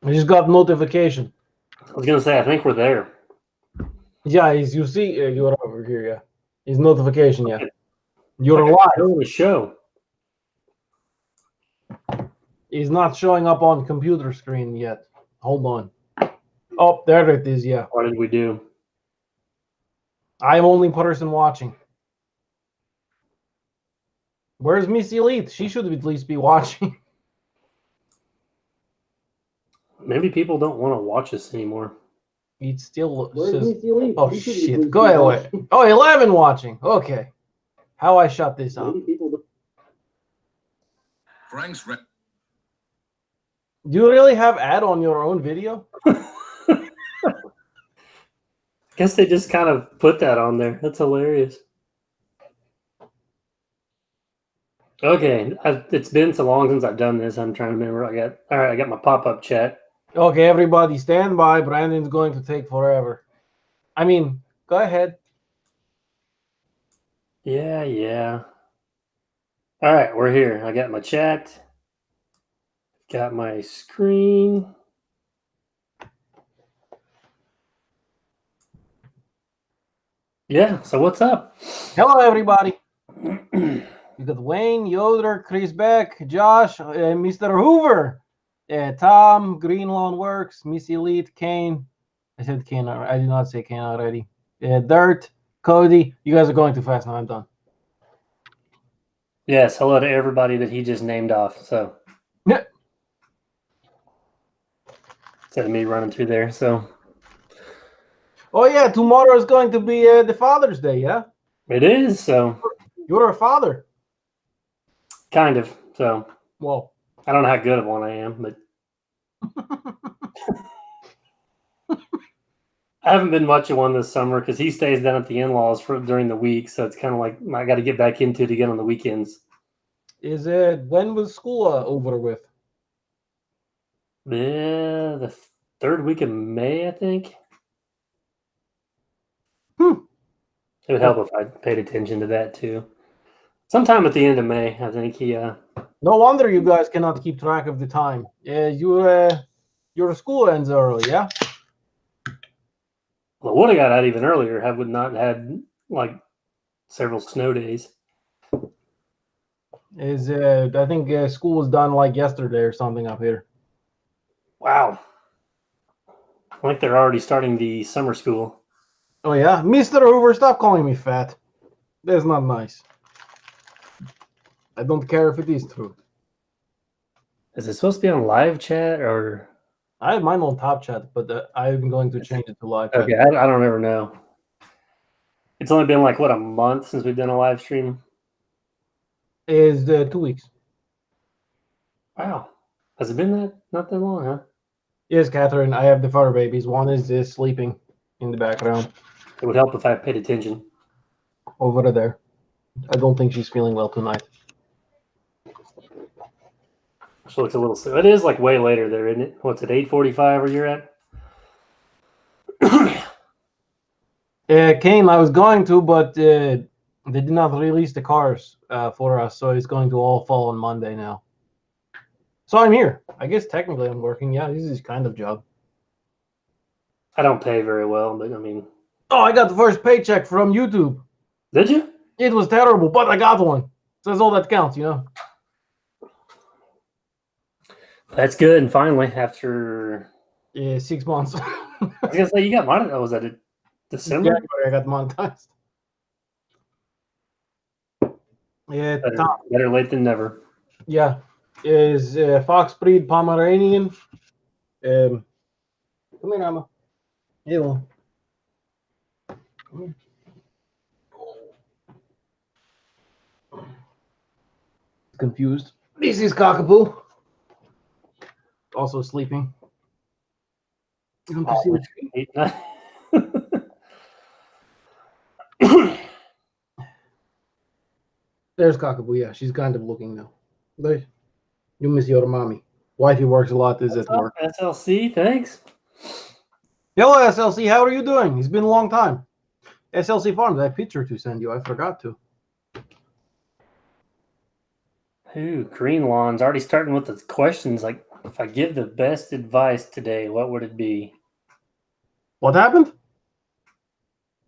I just got notification. I was gonna say, I think we're there. Yeah, you see, you're over here. Yeah, his notification. Yeah, Okay. you're Like live. doing a show. He's not showing up on computer screen yet. Hold on. Oh, there it is. Yeah, What did we do? I'm only person watching. Where's Miss Elite? She should at least be watching. Maybe people don't want to watch us anymore. It still Where's says. Miss Elite? Oh She should at shit! least Go be away. watching. Oh, 11 watching. Okay. How I shut this up? Maybe people don't. Frank's Do you really have ad on your own video? Guess they just kind of put that on there. That's hilarious. Okay, it's been so long since I've done this. I'm trying to remember. I got my pop-up chat. Okay, everybody stand by. Brandon's going to take forever. I mean, go ahead. Yeah. All right, we're here. I got my chat. Got my screen. Yeah, so what's up? Hello, everybody. You got Wayne, Yoder, Chris Beck, Josh, Mr. Hoover, Tom, Greenlawn Works, Miss Elite, Kane. I said Kane. I did not say Kane already. Dirt, Cody. You guys are going too fast now. I'm done. Yes, hello to everybody that he just named off. So, Yeah. instead of me running through there. So, Oh, yeah. Tomorrow is going to be the Father's Day, yeah? it is. So, You're a father. kind of. So, Well, I don't know how good of one I am, but I haven't been much of one this summer because he stays down at the in-laws during the week. So it's kind of like I got to get back into it again on the weekends. when was school over with? Yeah, the third week of May, I think. Hmm. It would help if I paid attention to that too. Sometime at the end of May, I think he. No wonder you guys cannot keep track of the time. Your school ends early, yeah? Well, would have got out even earlier. I would not had like several snow days. I think school was done like yesterday or something up here. Wow. I think they're already starting the summer school. Oh yeah, Mr. Hoover, stop calling me fat. That's not nice. I don't care if it is true. Is it supposed to be on live chat or? I have mine on top chat, but I'm going to change it to live chat. Okay, I don't ever know. It's only been like, what, a month since we've done a live stream? Is 2 weeks. Wow. Has it been not that long, huh? Yes, Catherine, I have the fur babies. One is sleeping in the background. It would help if I paid attention. Over there. I don't think she's feeling well tonight. She looks a little sick. It is like way later there, isn't it? What's it, 8:45 where you're at? Kane, I was going to, but they did not release the cars for us, so it's going to all fall on Monday now. So I'm here. I guess technically I'm working. Yeah, this is kind of job. I don't pay very well, but I mean. Oh, I got the first paycheck from YouTube. Did you? It was terrible, but I got one. So that's all that counts, you know. That's good. And finally, after 6 months. I was gonna say you got monetized. Oh, was that it? December? January, I got monetized. Yeah, better late than never. Yeah, is Fox breed Pomeranian. Come here, Emma. Ew. Confused. This is Cockapoo. Also sleeping. There's Cockapoo. Yeah, she's kind of looking now. There. You miss your mommy. Wifey works a lot. Is at work. SLC, thanks. Hello, SLC. How are you doing? It's been a long time. SLC Farms. I have a picture to send you. I forgot to. Ooh, Green Lawn's already starting with the questions. Like, If I give the best advice today, what would it be? What happened?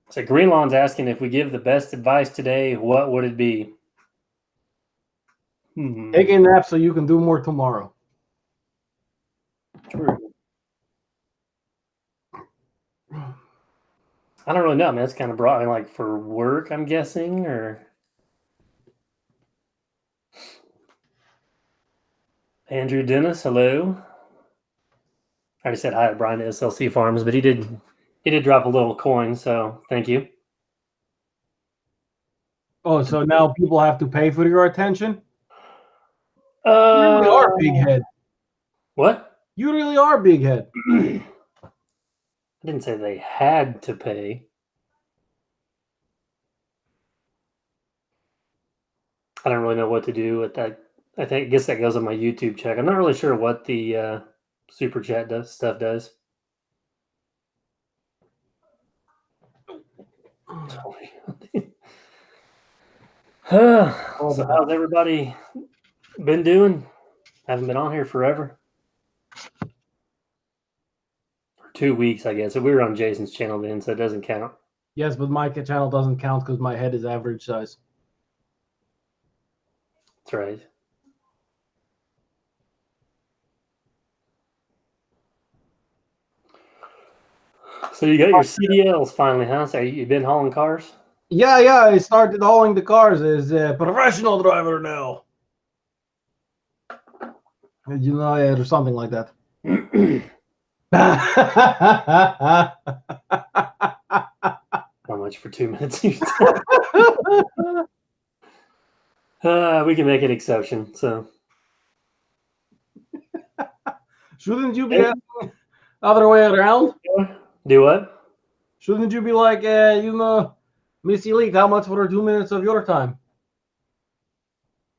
So Greenlawn's asking if we give the best advice today, what would it be? Take a nap so you can do more tomorrow. True. I don't really know. I mean, that's kind of broad. I mean, like for work, I'm guessing, or Andrew Dennis. Hello. I already said hi to Brian at SLC Farms, but he did drop a little coin, so thank you. Oh, so now people have to pay for your attention? You really are big head. What? You really are big head. I didn't say they had to pay. I don't really know what to do with that. I guess that goes on my YouTube check. I'm not really sure what the super chat stuff does. So how's everybody been doing? Haven't been on here forever. For 2 weeks, I guess. So we were on Jason's channel then, so it doesn't count. Yes, but my channel doesn't count because my head is average size. That's right. So you got your CDLs finally, huh? So you've been hauling cars? Yeah, I started hauling the cars as a professional driver now. You know, or something like that. How much for 2 minutes? We can make an exception. So shouldn't you be asking other way around? Do what? Shouldn't you be like, Miss Elite, how much for 2 minutes of your time?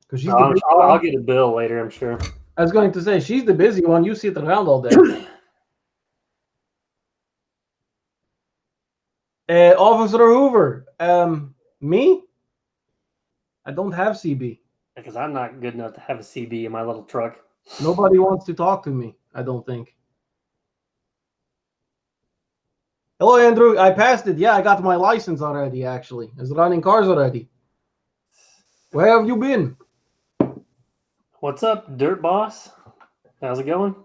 Because she's the busy one. I'll get a bill later, I'm sure. I was going to say, she's the busy one. You sit around all day. Officer Hoover, me? I don't have CB. Because I'm not good enough to have a CB in my little truck. Nobody wants to talk to me, I don't think. Hello, Andrew. I passed it. Yeah, I got my license already, actually. I was running cars already. Where have you been? What's up, Dirt Boss? How's it going?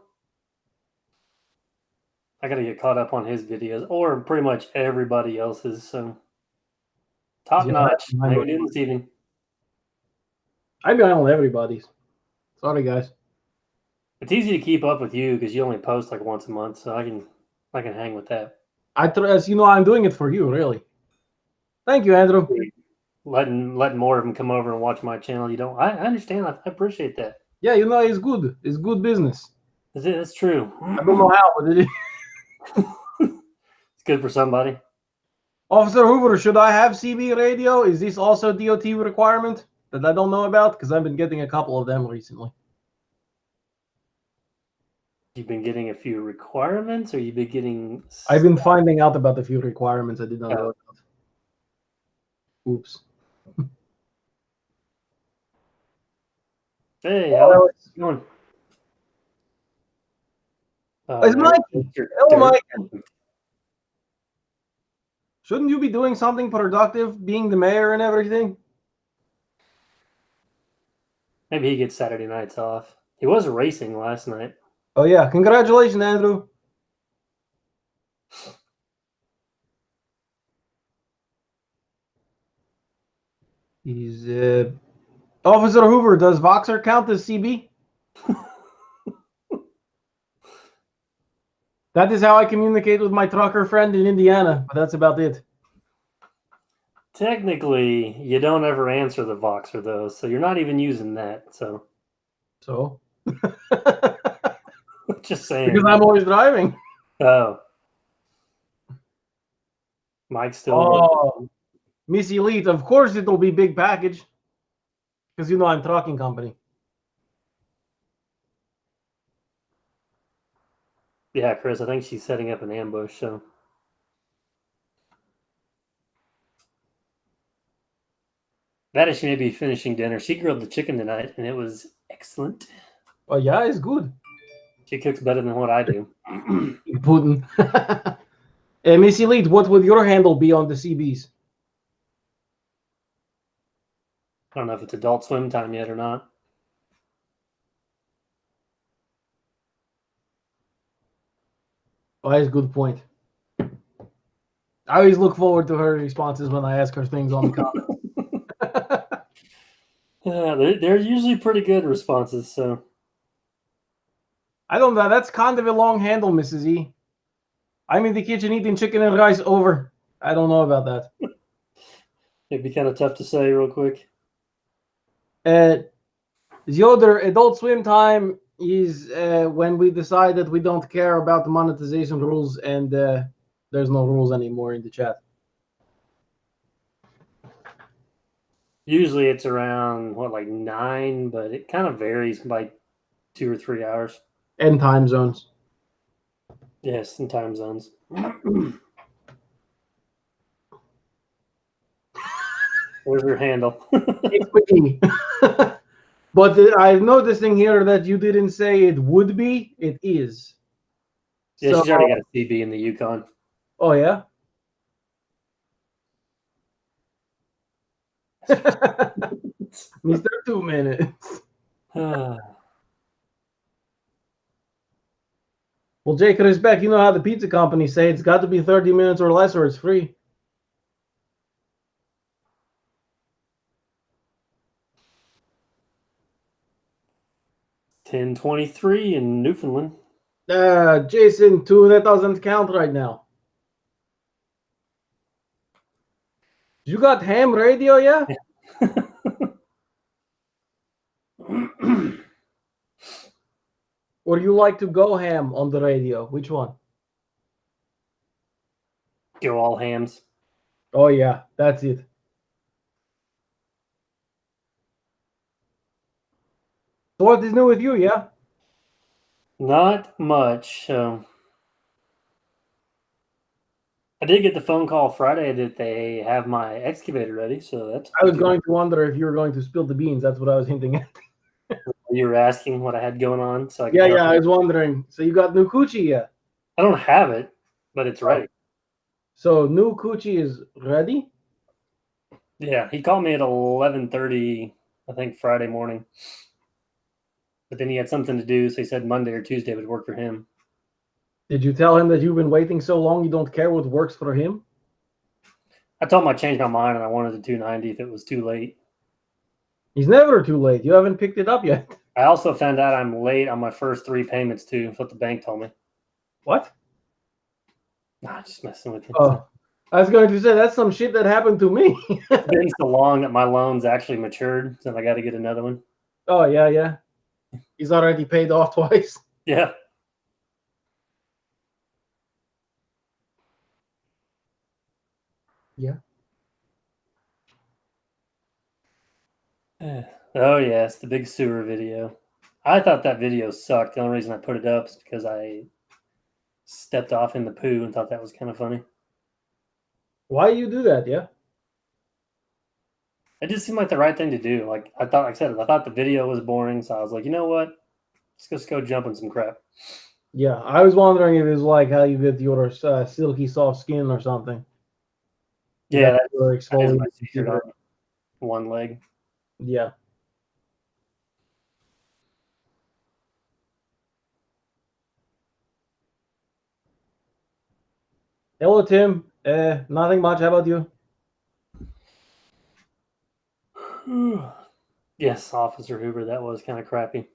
I got to get caught up on his videos, or pretty much everybody else's. So top notch. How you doing this evening? I'm behind on everybody's. Sorry, guys. It's easy to keep up with you because you only post like once a month, so I can hang with that. As you know, I'm doing it for you, really. Thank you, Andrew. Letting more of them come over and watch my channel. You don't. I understand. I appreciate that. Yeah, you know, it's good. It's good business. That's true. I don't know how, but it is. It's good for somebody. Officer Hoover, should I have CB radio? Is this also DOT requirement that I don't know about? Because I've been getting a couple of them recently. You've been getting a few requirements, or you've been getting... I've been finding out about a few requirements I did not know about. Oops. Hey, how's it going? It's Mikey. Hello, Mikey. Shouldn't you be doing something productive, being the mayor and everything? Maybe he gets Saturday nights off. He was racing last night. Oh, yeah. Congratulations, Andrew. He's Officer Hoover, does Voxer count as CB? That is how I communicate with my trucker friend in Indiana, but that's about it. Technically, you don't ever answer the Voxer, though, so you're not even using that. So? Just saying. Because I'm always driving. Oh. Mike's still... Oh, Miss Elite, of course it'll be big package. Because you know I'm trucking company. Yeah, Chris, I think she's setting up an ambush, so... That is, she may be finishing dinner. She grilled the chicken tonight, and it was excellent. Oh, yeah, it's good. She cooks better than what I do. Putin. Miss Elite, what would your handle be on the CBs? I don't know if it's Adult Swim time yet or not. Oh, that's a good point. I always look forward to her responses when I ask her things on the comments. Yeah, they're usually pretty good responses. So I don't know. That's kind of a long handle, Mrs. E. I'm in the kitchen eating chicken and rice over. I don't know about that. it'd be kind of tough to say real quick. The other Adult Swim time is when we decide that we don't care about the monetization rules and there's no rules anymore in the chat. Usually it's around like 9, but it kind of varies by 2 or 3 hours. And time zones. Yes, in time zones. Where's your handle? It's me. But I'm noticing here that you didn't say it would be. It is. Yeah, So, she's already got a CB in the Yukon. oh yeah. Mr. 2 minutes. Well, Jake is back. You know how the pizza companies say it's got to be 30 minutes or less or it's free. $10.23 in Newfoundland. Jason 2, that doesn't count right now. You got ham radio, yeah? Or you like to go ham on the radio? Which one? Go all hams. Oh yeah, that's it. So what is new with you, yeah? Not much. I did get the phone call Friday that they have my excavator ready, so that's. I was going to wonder if you were going to spill the beans. That's what I was hinting at. You were asking what I had going on, so I could Yeah, tell yeah, you. I was wondering. So you got new coochie, yeah? I don't have it, but it's ready. So new coochie is ready? Yeah, he called me at 11:30, I think Friday morning. But then he had something to do, so he said Monday or Tuesday would work for him. Did you tell him that you've been waiting so long you don't care what works for him? I told him I changed my mind and I wanted the 290 if it was too late. He's never too late. You haven't picked it up yet. I also found out I'm late on my first 3 payments too. That's what the bank told me. What? Nah, just messing with you. Oh, I was going to say that's some shit that happened to me. It's been so long that my loan's actually matured, so I got to get another one. Oh yeah, yeah. He's already paid off twice. Yeah. Yeah. Oh yes, the big sewer video. I thought that video sucked. The only reason I put it up is because I stepped off in the poo and thought that was kind of funny. Why you do that? Yeah. It just seemed like the right thing to do. Like I thought the video was boring, so I was like, you know what? Let's just go jump in some crap. Yeah, I was wondering if it was like how you get your silky soft skin or something. Yeah, That that you're is my exfoliating. secret on one leg. Yeah. Hello, Tim. Nothing much. How about you? Yes, Officer Hoover, that was kind of crappy.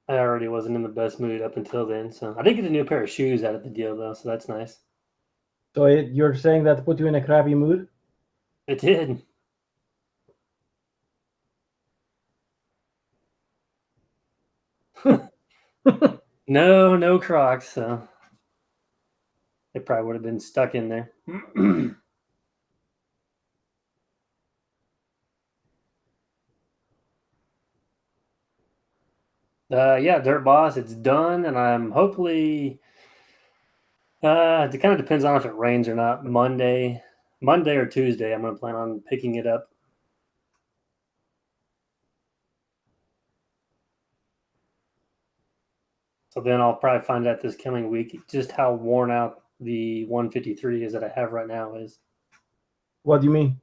I already wasn't in the best mood up until then, so I did get a new pair of shoes out of the deal though, so that's nice. So you're saying that put you in a crappy mood? It did. No Crocs, so it probably would have been stuck in there. Yeah, Dirt Boss, it's done, and I'm hopefully. It kind of depends on if it rains or not. Monday or Tuesday, I'm going to plan on picking it up. So then I'll probably find out this coming week just how worn out the 153 is that I have right now is. What do you mean?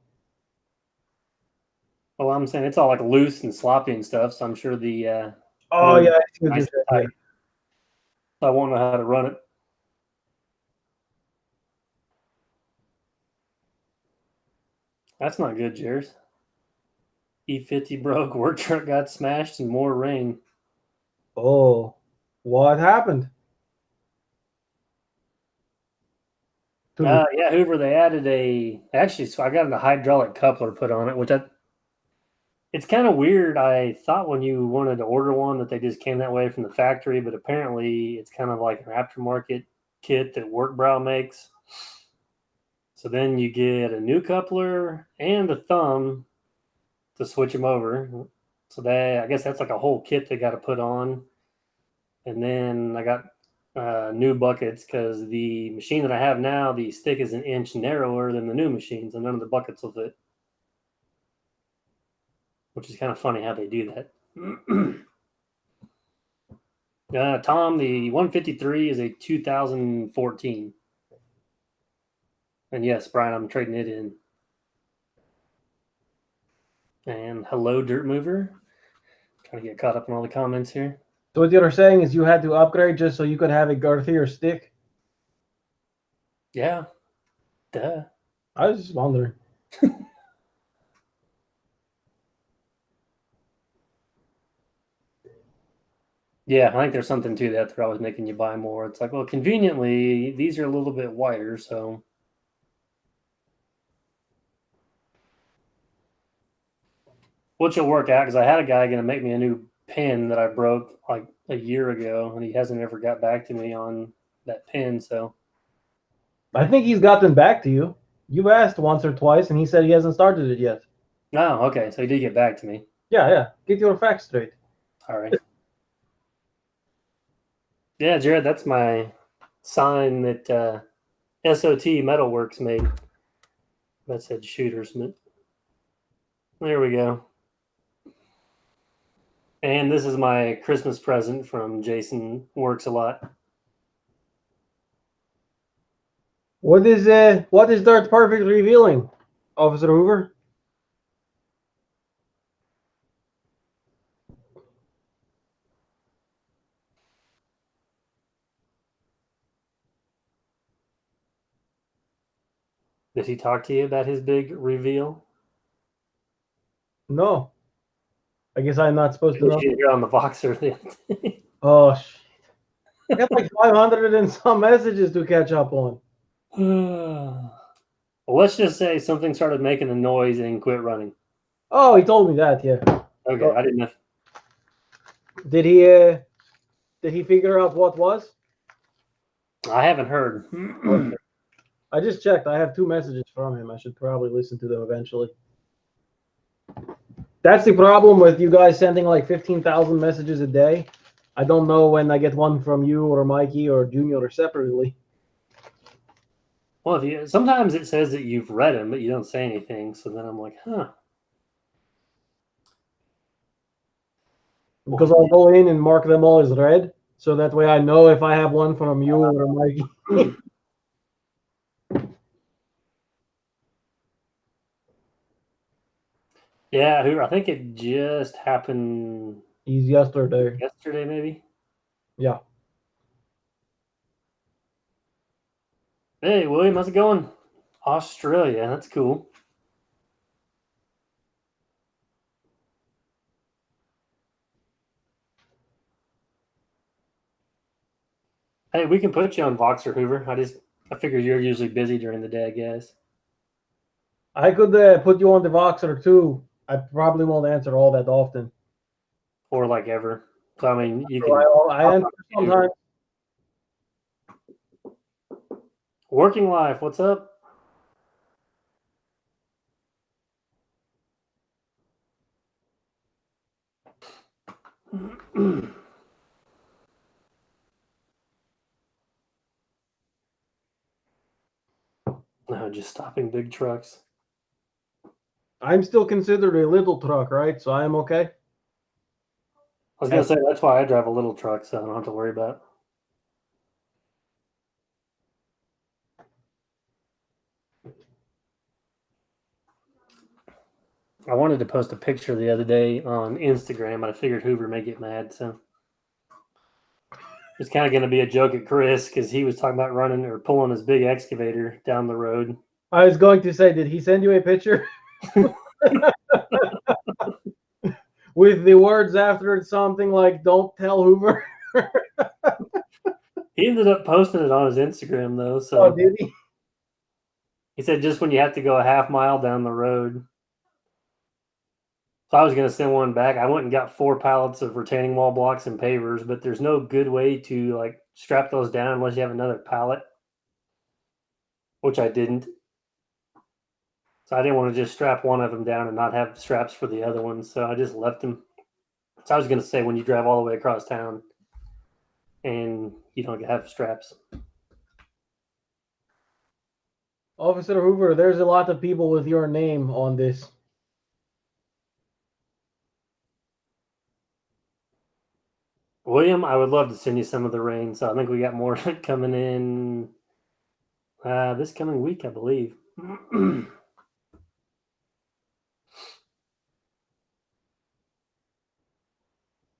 Well, I'm saying it's all like loose and sloppy and stuff, so I'm sure the Oh yeah, I see what nice you're and saying. tight. So I won't know how to run it. That's not good, Jers. E50 broke, work truck got smashed, and more rain. Oh, what happened? Yeah, Hoover, they added so I got a hydraulic coupler put on it, which it's kind of weird. I thought when you wanted to order one that they just came that way from the factory, but apparently it's kind of like an aftermarket kit that Workbrow makes. So then you get a new coupler and a thumb to switch them over. So I guess that's like a whole kit they got to put on. And then I got new buckets because the machine that I have now, the stick is an inch narrower than the new machine, so none of the buckets will fit. Which is kind of funny how they do that. Tom, the 153 is a 2014. And yes, Brian, I'm trading it in. And hello, Dirt Mover. Trying to get caught up in all the comments here. So what you're saying is you had to upgrade just so you could have a girthier stick? Yeah. Duh. I was just wondering. Yeah, I think there's something to that. They're always making you buy more. It's like, well, conveniently, these are a little bit wider, so. Which will work out because I had a guy going to make me a new pin that I broke like a year ago, and he hasn't ever got back to me on that pin, so. I think he's gotten back to you. You've asked once or twice, and he said he hasn't started it yet. Oh, okay. So he did get back to me. Yeah. Get your facts straight. All right. Yeah, Jared, that's my sign that SOT Metalworks made. That said Shootersmith. There we go. And this is my Christmas present from Jason Works a Lot. What is Dirt Perfect revealing, Officer Hoover? Did he talk to you about his big reveal? No. I guess I'm not supposed to know. You're on the Voxer. Oh shit. I got like 500 and some messages to catch up on. Well, let's just say something started making a noise and quit running. Oh, he told me that, yeah. Okay, Oh. I didn't know. Did he figure out what was? I haven't heard. Okay. I just checked. I have 2 messages from him. I should probably listen to them eventually. That's the problem with you guys sending like 15,000 messages a day. I don't know when I get one from you or Mikey or Junior or separately. Well, sometimes it says that you've read them, but you don't say anything. So then I'm like, huh. Because I'll go in and mark them all as read, so that way I know if I have one from you or Mikey. Yeah, I think it just happened He's yesterday. yesterday, maybe. Yeah. Hey, William, how's it going? Australia, that's cool. Hey, we can put you on Voxer, Hoover. I figure you're usually busy during the day, I guess. I could put you on the Voxer too. I probably won't answer all that often. Or like ever. So, I mean, you So can. I answer sometimes. Working life, what's up? No, just stopping big trucks. I'm still considered a little truck, right? So I'm okay. I was gonna say that's why I drive a little truck, so I don't have to worry about it. I wanted to post a picture the other day on Instagram, but I figured Hoover may get mad, so it's kind of going to be a joke at Chris because he was talking about running or pulling his big excavator down the road. I was going to say, did he send you a picture with the words after it something like "Don't tell Hoover"? He ended up posting it on his Instagram though, Oh, so did he? he said just when you have to go a half mile down the road. So I was going to send one back. I went and got 4 pallets of retaining wall blocks and pavers, but there's no good way to like strap those down unless you have another pallet, which I didn't. So I didn't want to just strap one of them down and not have straps for the other ones. So I just left them. So I was going to say when you drive all the way across town and you don't have straps. Officer Hoover, there's a lot of people with your name on this. William, I would love to send you some of the rain. So I think we got more coming in this coming week, I believe.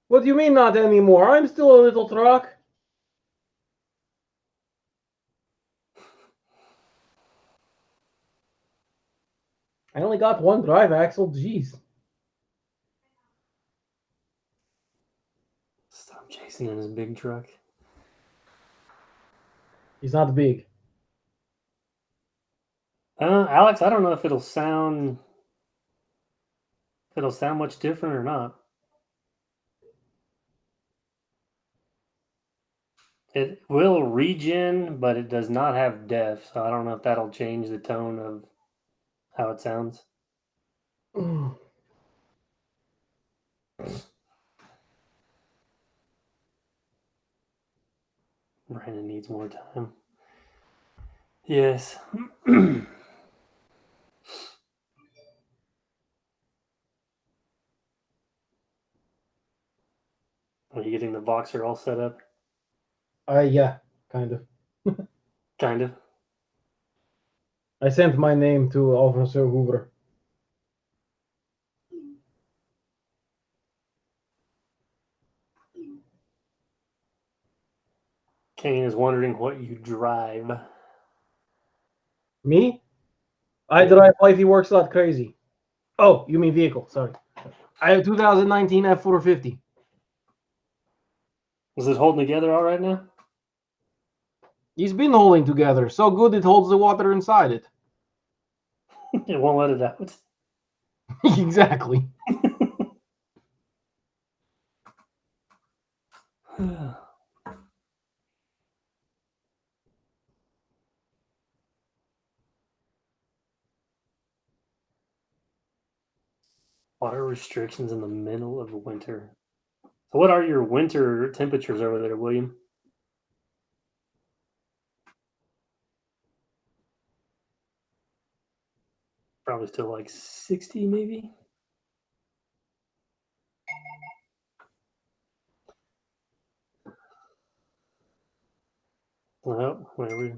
What do you mean not anymore? I'm still a little truck. I only got one drive axle. Jeez. Stop chasing in his big truck. He's not big. Alex, I don't know if it'll sound much different or not. It will regen, but it does not have def, so I don't know if that'll change the tone of how it sounds. Brandon needs more time. Yes. Are you getting the Voxer all set up? Yeah, kind of. Kind of. I sent my name to Officer Hoover. Kane is wondering what you drive. Me? I Yeah. drive Flighty Works Lot Crazy. Oh, you mean vehicle? Sorry. I have 2019 F450. Is it holding together all right now? He's been holding together so good it holds the water inside it. It won't let it out. Exactly. Water restrictions in the middle of winter. So what are your winter temperatures over there, William? Probably still like 60 maybe. Well, whatever.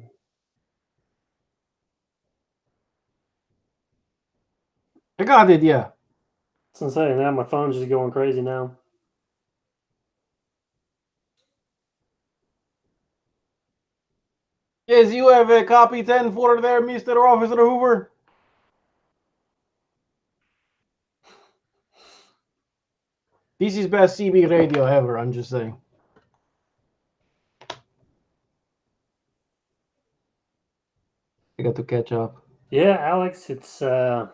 I got it, yeah. Since I now my phone's just going crazy now. Yes, you have a copy 10 for there, Mr. Officer Hoover. This is best CB radio ever, I'm just saying. I got to catch up. Yeah, Alex, it's oh,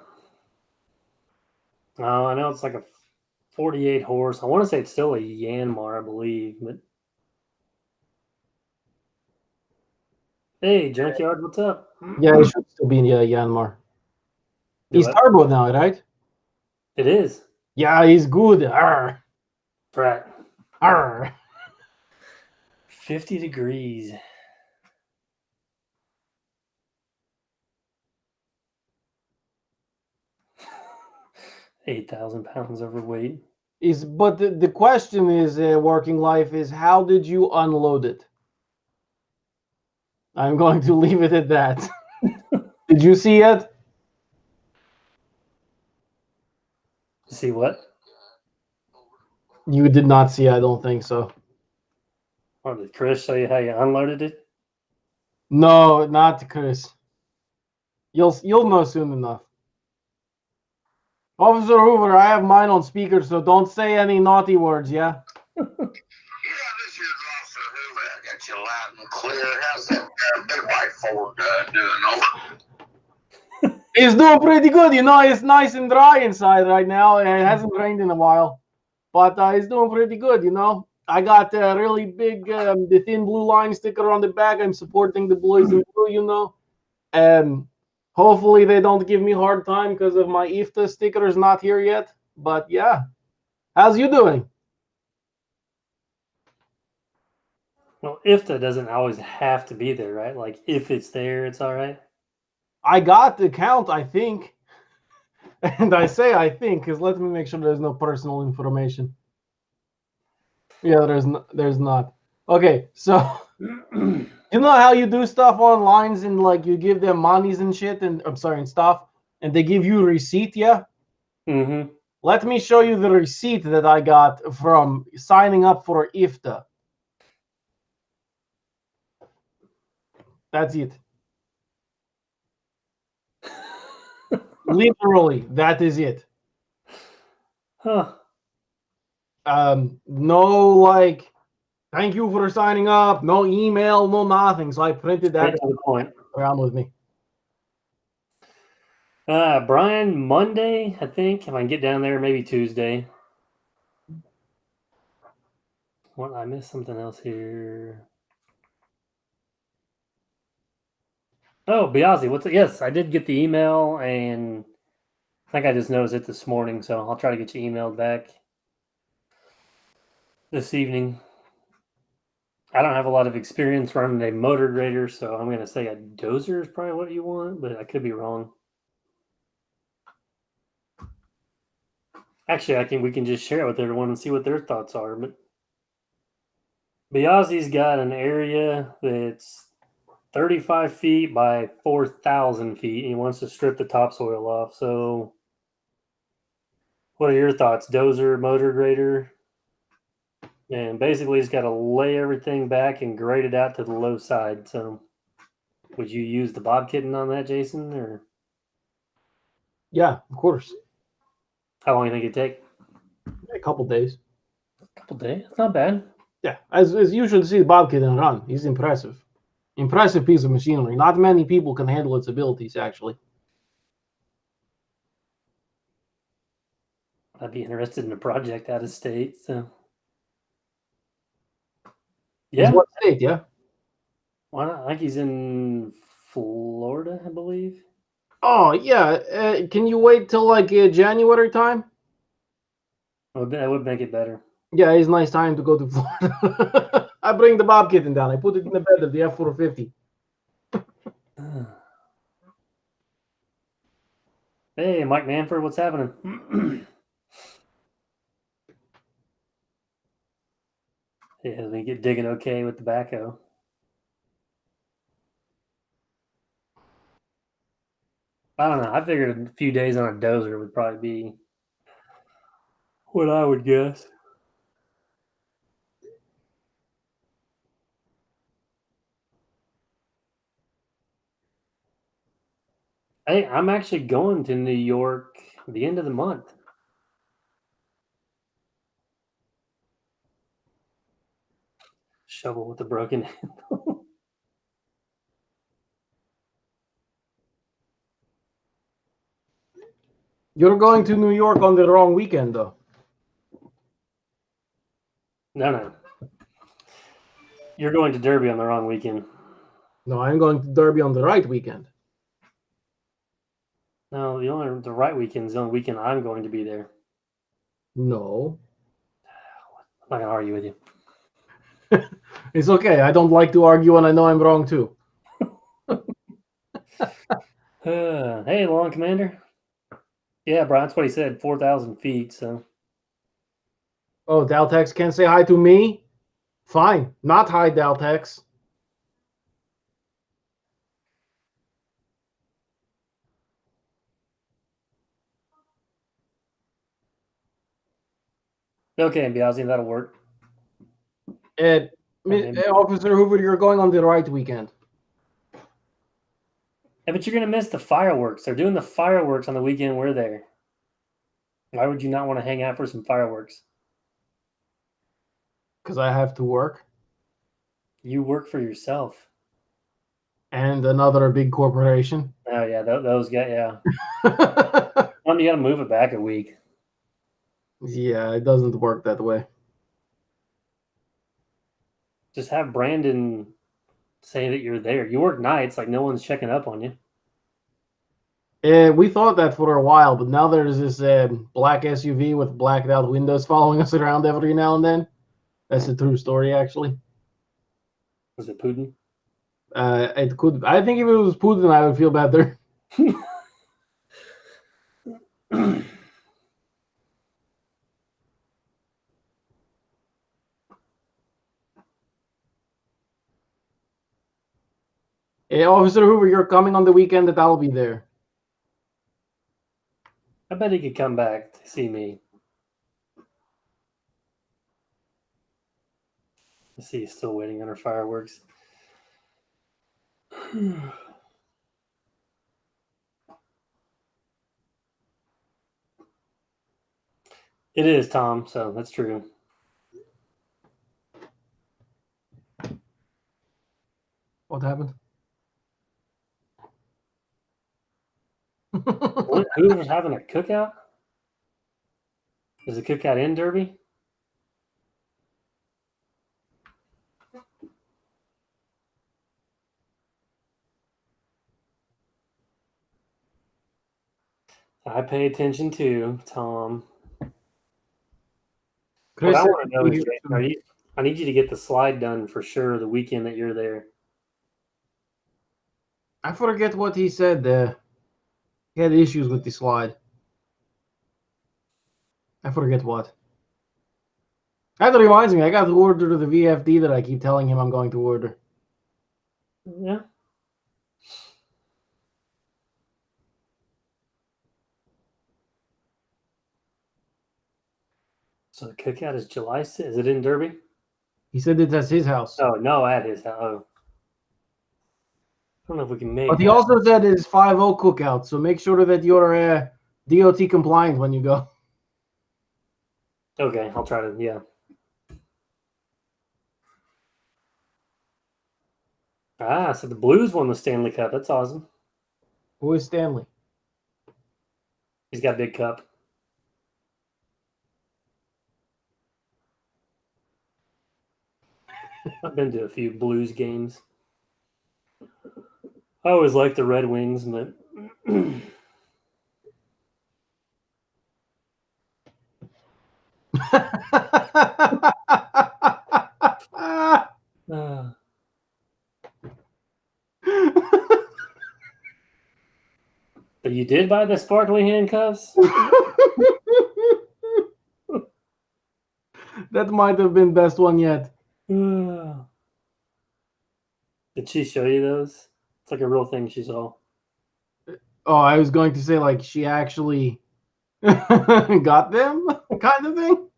I know it's like a 48 horse. I want to say it's still a Yanmar, I believe, but hey, Junkyard, what's up? Yeah, it should still be in Yanmar. He's What? turbo now, right? It is. Yeah, he's good. Arr. Right. Arr. 50 degrees. 8,000 pounds overweight. But the question is, working life is, how did you unload it? I'm going to leave it at that. Did you see it? See what? You did not see, I don't think so. Or did Chris show you how you unloaded it? No, not Chris. You'll know soon enough. Officer Hoover, I have mine on speaker, so don't say any naughty words, yeah? Yeah, this here's Officer Hoover. I got you loud and clear. How's that big white Ford doing? Over. It's doing pretty good, you know. It's nice and dry inside right now. It hasn't rained in a while, but it's doing pretty good, you know. I got a really big, the thin blue line sticker on the back. I'm supporting the boys in blue, you know. Hopefully they don't give me a hard time because of my IFTA sticker is not here yet. But yeah, how's you doing? Well, IFTA doesn't always have to be there, right? Like if it's there, it's all right. I got the count, I think. And I say I think because let me make sure there's no personal information. Yeah, there's not. Okay, so you know how you do stuff online and like you give them monies and shit and I'm sorry and stuff and they give you a receipt, yeah? Mm-hmm. Let me show you the receipt that I got from signing up for IFTA. That's it. Literally, that is it. Huh. No, like, thank you for signing up. No email, no nothing. So I printed that Straight to the point. around with me. Brian, Monday, I think. If I can get down there, maybe Tuesday. What? I missed something else here. Oh, Biazzi, what's it? Yes, I did get the email, and I think I just noticed it this morning, so I'll try to get you emailed back this evening. I don't have a lot of experience running a motor grader, so I'm going to say a dozer is probably what you want, but I could be wrong. Actually, we can just share it with everyone and see what their thoughts are. But Biazzi's got an area that's 35 feet by 4,000 feet, and he wants to strip the topsoil off. So, what are your thoughts, dozer, motor grader? And basically, he's got to lay everything back and grade it out to the low side. So, would you use the bob kitten on that, Jason? Or Yeah, of course. how long do you think it'd take? A couple days. A couple days. It's not bad. Yeah, as you should see Bobcat and run. He's impressive. Impressive piece of machinery. Not many people can handle its abilities, actually. I'd be interested in a project out of state. So, Is yeah, what state, yeah? why not? I think he's in Florida, I believe. Oh, yeah. Can you wait till like January time? That would make it better. Yeah, it's nice time to go to Florida. I bring the Bob kitten down. I put it in the bed of the F-450. Hey, Mike Manford, what's happening? Yeah, let me get digging okay with the backhoe. I don't know. I figured a few days on a dozer would probably be what I would guess. Hey, I'm actually going to New York the end of the month. Shovel with the broken handle. You're going to New York on the wrong weekend, though. No. You're going to Derby on the wrong weekend. No, I'm going to Derby on the right weekend. No, the right weekend is the only weekend I'm going to be there. No. I'm not gonna argue with you. It's okay. I don't like to argue and I know I'm wrong too. Hey, Lawn Commander. Yeah, Brian, that's what he said. 4,000 feet. So Oh, Daltex can't say hi to me? Fine. Not hi, Daltex. Okay, Biazzi, that'll work. Officer Hoover, you're going on the right weekend. Yeah, but you're gonna miss the fireworks. They're doing the fireworks on the weekend we're there. Why would you not want to hang out for some fireworks? Because I have to work. You work for yourself. And another big corporation. Oh yeah, those guys. Yeah. You gotta move it back a week. Yeah, it doesn't work that way. Just have Brandon say that you're there. You work nights, like no one's checking up on you. We thought that for a while, but now there's this black SUV with blacked out windows following us around every now and then. That's a true story, actually. Was it Putin? It could. I think if it was Putin, I would feel better. Officer Hoover, you're coming on the weekend that I'll be there. I bet he could come back to see me. Let's see, he's still waiting on our fireworks. It is, Tom, so that's true. What happened? Who was having a cookout? Is the cookout in Derby? I pay attention too, Tom. Chris, what I want to know is, I need you to get the slide done for sure the weekend that you're there. I forget what he said. He had issues with the slide. I forget what. That reminds me, I got to order the VFD that I keep telling him I'm going to order. Yeah. So the cookout is July 6th. Is it in Derby? He said it's at his house. Oh, no, at his house. Oh. I don't know if we can make But he also said it's 5-0 cookout, so make sure that you're DOT compliant when you go. Okay, I'll try to, yeah. Ah, so the Blues won the Stanley Cup. That's awesome. Who is Stanley? He's got a big cup. I've been to a few Blues games. I always liked the Red Wings, but But you did buy the sparkly handcuffs? That might have been best one yet. Did she show you those? It's like a real thing she saw. Oh, I was going to say, like, she actually got them, kind of thing.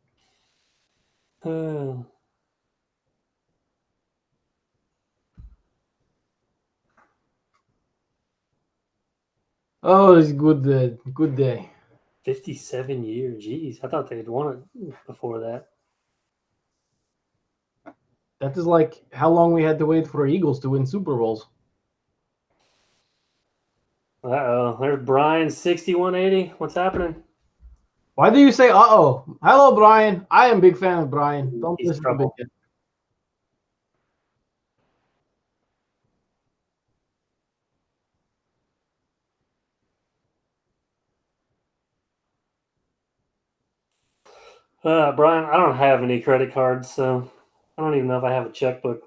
Oh, it's good. Good day. 57 years. Jeez, I thought they had won it before that. That is like how long we had to wait for Eagles to win Super Bowls. Uh-oh. There's Brian, 6180. What's happening? Why do you say uh-oh? Hello, Brian. I am a big fan of Brian. Don't He's listen trouble. to Big. Brian, I don't have any credit cards, so I don't even know if I have a checkbook.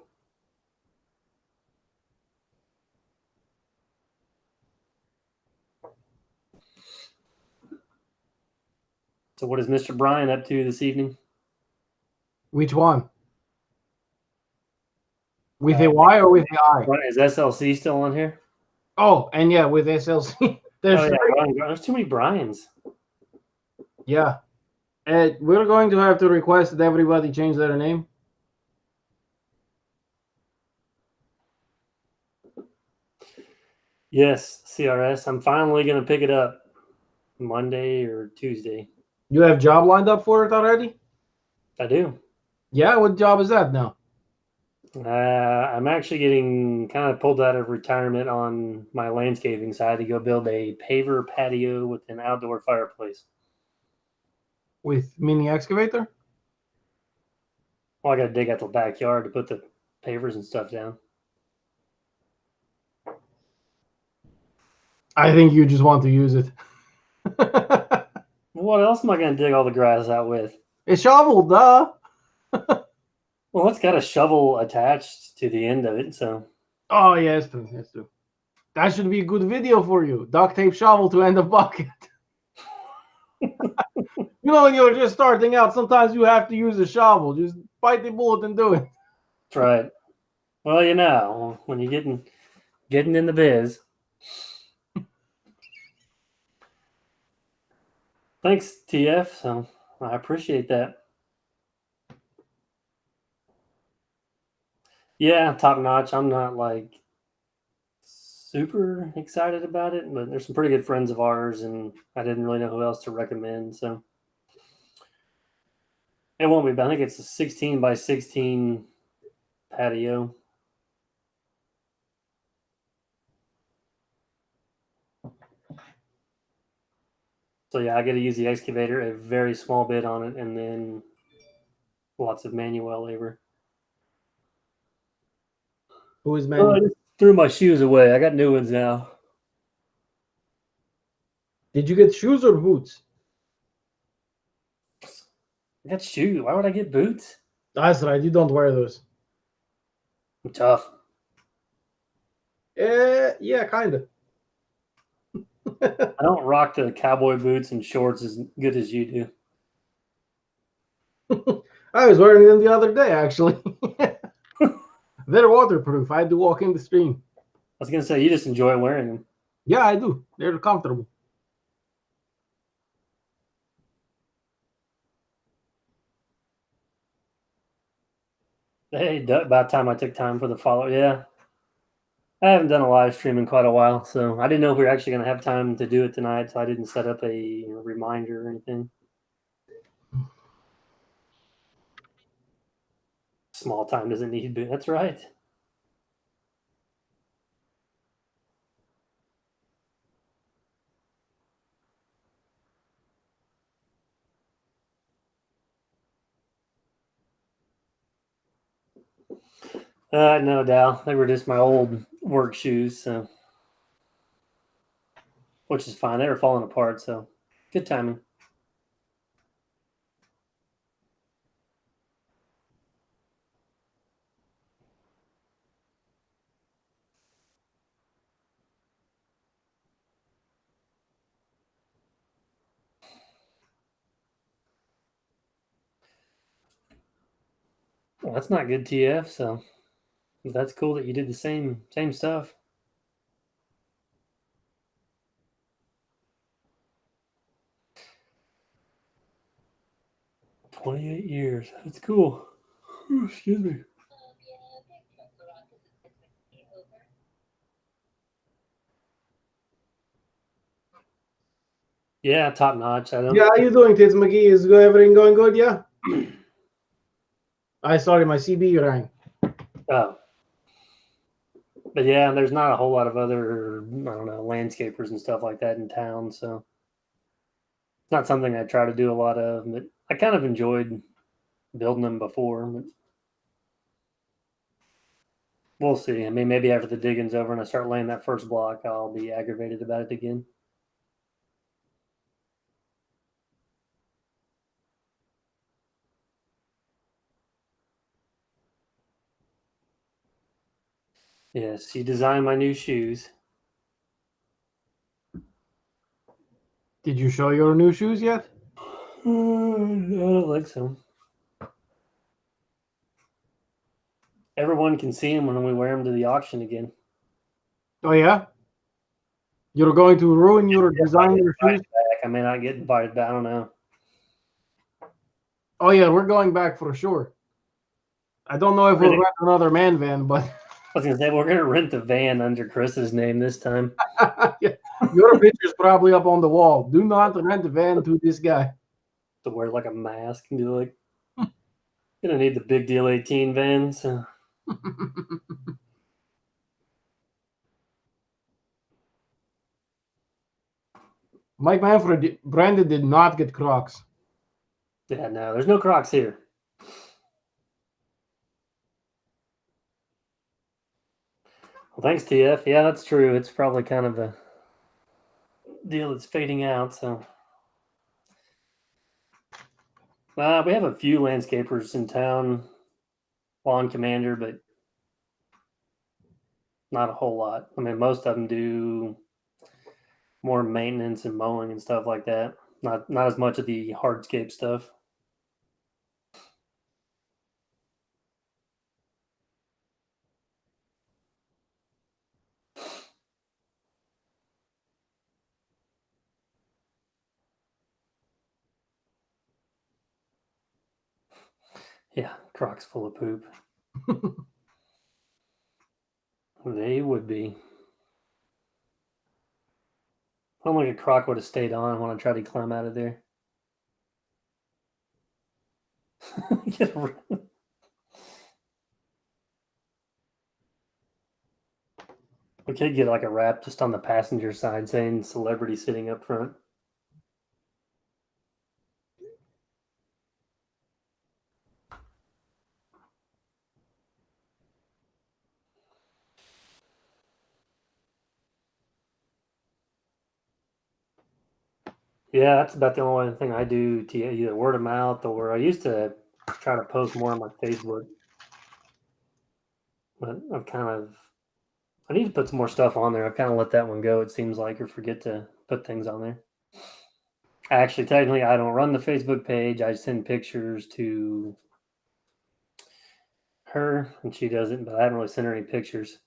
So what is Mr. Brian up to this evening? Which one? With a Y or with a I? Is SLC still on here? Oh, and yeah, with SLC. There's too many Brians. Yeah. We're going to have to request that everybody change their name. Yes, CRS. I'm finally going to pick it up Monday or Tuesday. You have job lined up for it already? I do. Yeah, what job is that now? I'm actually getting kind of pulled out of retirement on my landscaping side to go build a paver patio with an outdoor fireplace. With mini excavator? Well, I got to dig out the backyard to put the pavers and stuff down. I think you just want to use it. What else am I going to dig all the grass out with? A shovel, duh. Well, it's got a shovel attached to the end of it, so. Oh, yeah, it's true. It's true. That should be a good video for you. Duct tape shovel to end of bucket. You know, when you're just starting out, sometimes you have to use a shovel. Just bite the bullet and do it. That's right. Well, you know, when you're getting in the biz. Thanks, TF. So I appreciate that. Yeah, top notch. I'm not like super excited about it, but there's some pretty good friends of ours, and I didn't really know who else to recommend. So it won't be bad. I think it's a 16 by 16 patio. So yeah, I got to use the excavator a very small bit on it, and then lots of manual labor. Who is I man? just threw my shoes away. I got new ones now. Did you get shoes or boots? I got shoes. Why would I get boots? That's right. You don't wear those. I'm tough. Yeah, kind of. I don't rock the cowboy boots and shorts as good as you do. I was wearing them the other day, actually. They're waterproof. I had to walk in the stream. I was gonna say you just enjoy wearing them. Yeah, I do. They're comfortable. Hey, about time I took time for the follow. Yeah, I haven't done a live stream in quite a while, so I didn't know if we were actually gonna have time to do it tonight, so I didn't set up a reminder or anything. Small time doesn't need to be. That's right. No doubt. They were just my old work shoes, so which is fine. They were falling apart, so good timing. Well, that's not good, TF. So that's cool that you did the same stuff. "28 years. That's cool." Ooh, excuse me. Yeah, top notch. I don't. Yeah, how you doing, Tiz McGee? Is everything going good? Yeah. Sorry, my CB rang. Oh. But yeah, there's not a whole lot of other, I don't know, landscapers and stuff like that in town. So it's not something I try to do a lot of, but I kind of enjoyed building them before. But we'll see. I mean, maybe after the digging's over and I start laying that first block, I'll be aggravated about it again. Yes, you designed my new shoes. Did you show your new shoes yet? I don't think so. Everyone can see them when we wear them to the auction again. Oh, yeah? You're going to ruin your designer shoes? Back. I may not get invited back. I don't know. Oh yeah, we're going back for sure. I don't know if we'll rent another man van, but I was gonna say we're gonna rent the van under Chris's name this time. yeah, your picture's probably up on the wall. Do not rent a van to this guy. To wear like a mask and be like, gonna need the big deal 18 van. So Mike Manfred, Brandon did not get Crocs. yeah, no, there's no Crocs here. Well, thanks, TF. Yeah, that's true. It's probably kind of a deal that's fading out. So we have a few landscapers in town, lawn commander, but not a whole lot. I mean, most of them do more maintenance and mowing and stuff like that. Not as much of the hardscape stuff. Yeah, Crocs full of poop. They would be. I don't think a Croc would have stayed on when I tried to climb out of there. We could get like a wrap just on the passenger side saying celebrity sitting up front. Yeah, that's about the only thing I do to either word of mouth or I used to try to post more on my Facebook. But I need to put some more stuff on there. I've kind of let that one go, it seems like, or forget to put things on there. Actually, technically, I don't run the Facebook page. I send pictures to her and she does it, but I haven't really sent her any pictures.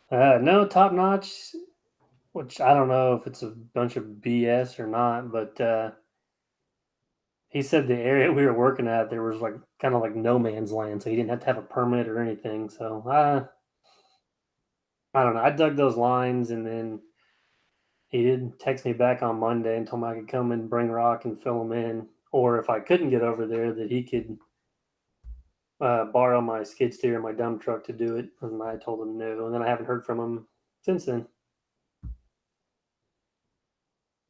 No, Top Notch, which I don't know if it's a bunch of BS or not, but he said the area we were working at, there was like kind of like no man's land, so he didn't have to have a permit or anything. So I don't know. I dug those lines, and then he did text me back on Monday and told me I could come and bring rock and fill them in, or if I couldn't get over there, that he could borrow my skid steer and my dump truck to do it. And I told him no, and then I haven't heard from him since then.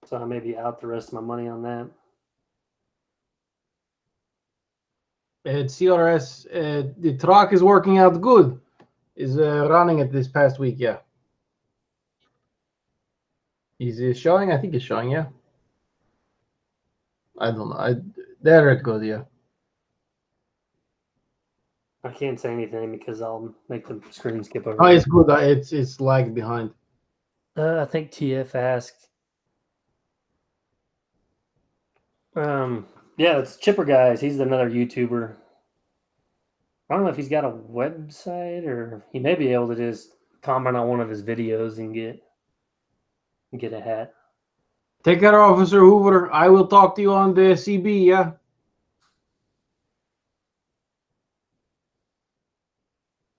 So I may be out the rest of my money on that. At CRS, the truck is working out good. Is running it this past week, yeah. Is it showing? I think it's showing, yeah. I don't know. There it goes, yeah. I can't say anything because I'll make the screen skip over. Oh, it's good. It's lagged behind. I think TF asked. Yeah, it's Chipper Guys. He's another YouTuber. I don't know if he's got a website or he may be able to just comment on one of his videos and get a hat. Take care, Officer Hoover. I will talk to you on the CB, yeah?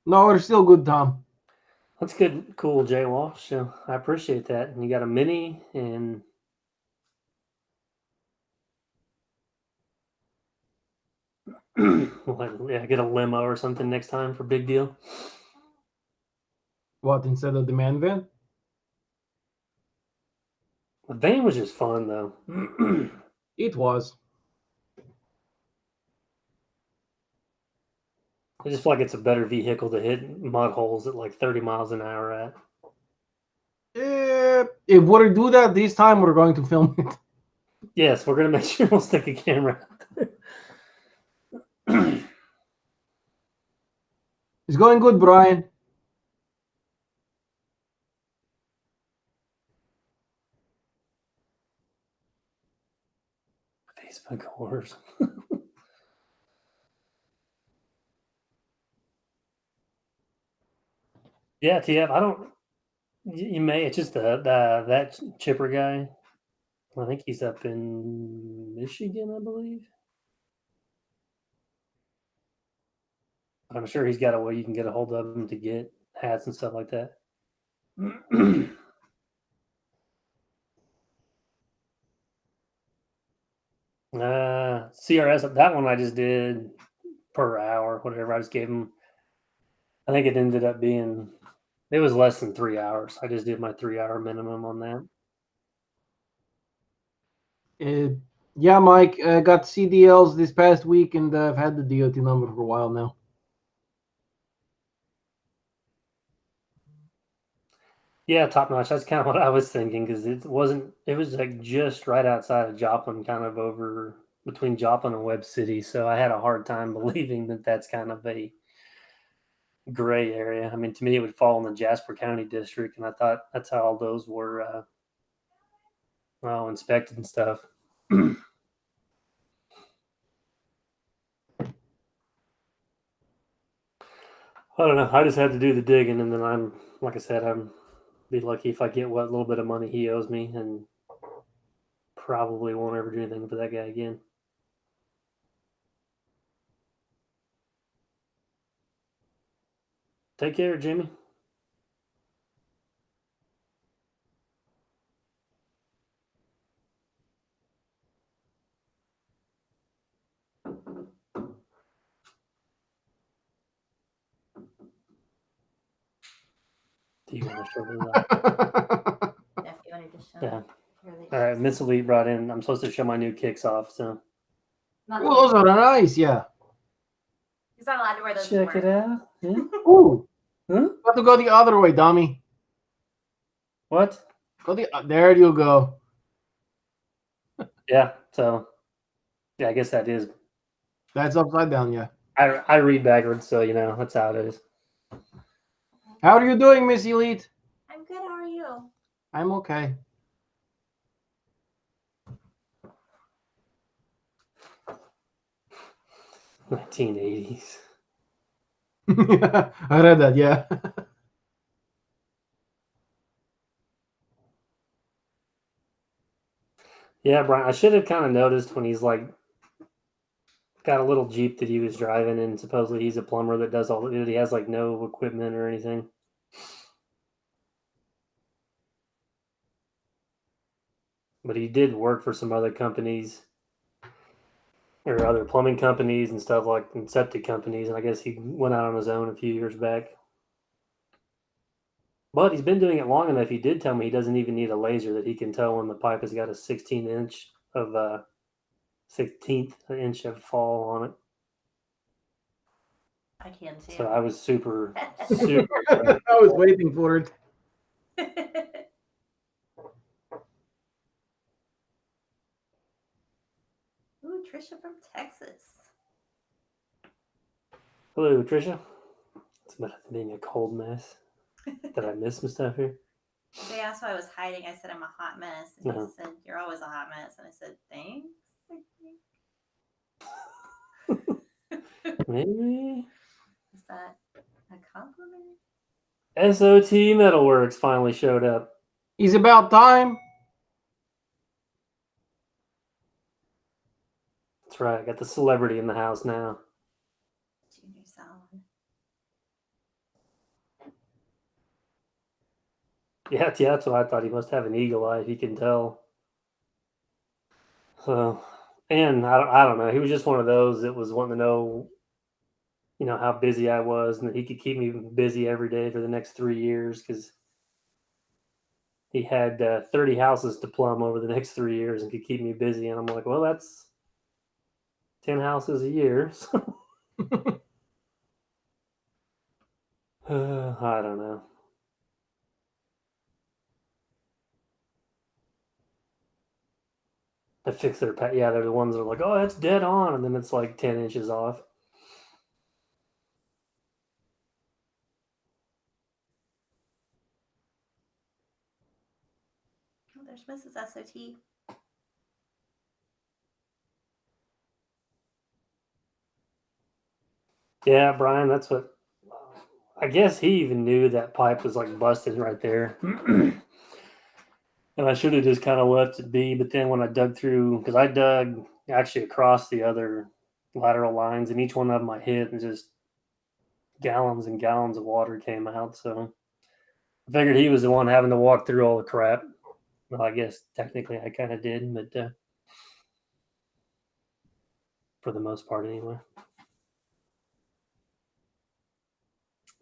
No, we're still good, Tom. That's good, cool, Jay Walsh. So I appreciate that. And you got a mini and yeah, get a limo or something next time for big deal. What, instead of the man van? The van was just fun though. It was. I just feel like it's a better vehicle to hit mud holes at like 30 miles an hour at. If we do that this time, we're going to film it. Yes, we're gonna make sure we'll stick a camera out there. It's going good, Brian. Facebook whores. Yeah, TF. I don't. You may. It's just that Chipper guy. I think he's up in Michigan, I believe. I'm sure he's got a way you can get a hold of him to get hats and stuff like that. CRS, that one I just did per hour, whatever. I just gave him, I think it ended up being, it was less than 3 hours. I just did my 3-hour minimum on that. Yeah, Mike, I got CDLs this past week, and I've had the DOT number for a while now. Yeah, top notch. That's kind of what I was thinking because it was like just right outside of Joplin, kind of over between Joplin and Webb City. So I had a hard time believing that that's kind of a gray area. I mean, to me, it would fall in the Jasper County district, and I thought that's how all those were inspected and stuff. I don't know. I just had to do the digging, and then like I said, I'm be lucky if I get what little bit of money he owes me, and probably won't ever do anything for that guy again. Take care, Jimmy. Do you want to show me that? Yeah, if you wanted to show. Yeah. Here, they All right, just- Miss Elite brought in. I'm supposed to show my new kicks off, so Not Ooh, those are nice, yeah. He's not allowed to wear those. check it out. Yeah. Ooh, Huh? got to go the other way, dummy. What? Go there you go. Yeah. So, yeah, I guess that is. That's upside down, yeah. I read backwards, so that's how it is. How are you doing, Miss Elite? I'm good. How are you? I'm okay. $1980s. I read that, yeah. Yeah, Brian. I should have kind of noticed when he's like got a little Jeep that he was driving, and supposedly he's a plumber that does all. He has like no equipment or anything. But he did work for some other companies or other plumbing companies and stuff like and septic companies, and I guess he went out on his own a few years back. But he's been doing it long enough. He did tell me he doesn't even need a laser, that he can tell when the pipe has got a 16th inch of fall on it. I can too. So I was super, super. I was waiting for it. Ooh, Trisha from Texas. Hello, Trisha. It's about being a cold mess. Did I miss some stuff here? They asked why I was hiding. I said I'm a hot mess, and No. he said you're always a hot mess, and I said thanks. Maybe. Is that a compliment? SOT Metalworks finally showed up. It's about time. That's right. Got the celebrity in the house now. Junior Solomon. Yeah, that's what I thought. He must have an eagle eye if he can tell. So, and I don't know. He was just one of those that was wanting to know, how busy I was and that he could keep me busy every day for the next 3 years because he had 30 houses to plumb over the next 3 years and could keep me busy. And I'm like, well, that's 10 houses a year. So. I don't know. I fix their yeah, they're the ones that are like, oh, that's dead on, and then it's like 10 inches off. Oh, there's Mrs. SOT. Yeah, Brian, that's what. I guess he even knew that pipe was like busted right there. And I should have just kind of left it be. But then when I dug through, because I dug actually across the other lateral lines, and each one of them I hit, and just gallons and gallons of water came out. So I figured he was the one having to walk through all the crap. Well, I guess technically I kind of did, but for the most part, anyway.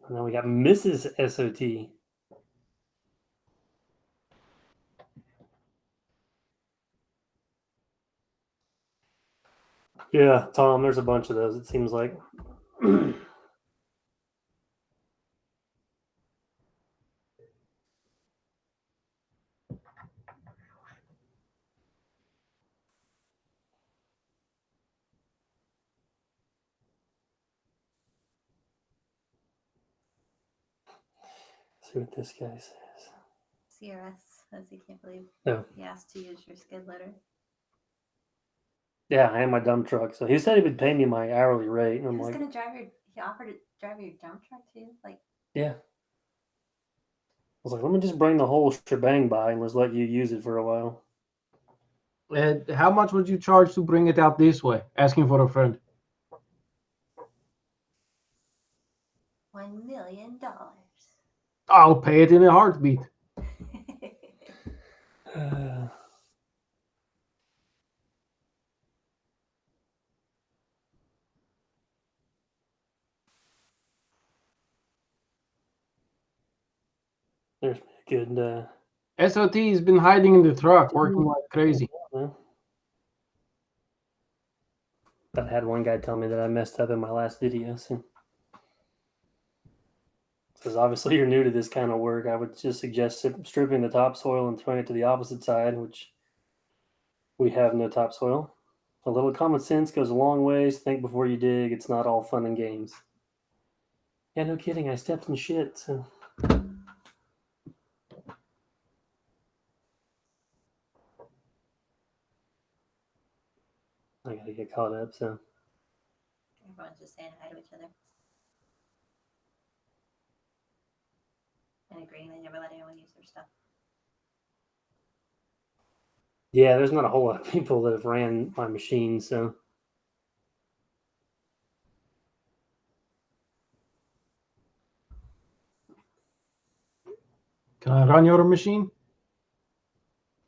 And then we got Mrs. SOT. Yeah, Tom, there's a bunch of those, it seems like. See what this guy says. CRS says he can't believe No. he asked to use your skid loader. Yeah, and my dump truck. So he said he would pay me my hourly rate. And I'm Who's like, gonna drive your? He offered to drive your dump truck too. Like, yeah. I was like, let me just bring the whole shebang by and let's let you use it for a while. And how much would you charge to bring it out this way? Asking for a friend. $1 million. I'll pay it in a heartbeat. There's a good. SOT has been hiding in the truck, working like crazy. Well, I had one guy tell me that I messed up in my last video. So, because obviously you're new to this kind of work, I would just suggest stripping the topsoil and throwing it to the opposite side, which we have no topsoil. A little common sense goes a long ways. Think before you dig. It's not all fun and games. Yeah, no kidding. I stepped in shit. So. I gotta get caught up. So Everyone's just saying hi to each other and agreeing they never let anyone use their stuff. yeah, there's not a whole lot of people that have ran my machine. So Can I run your machine?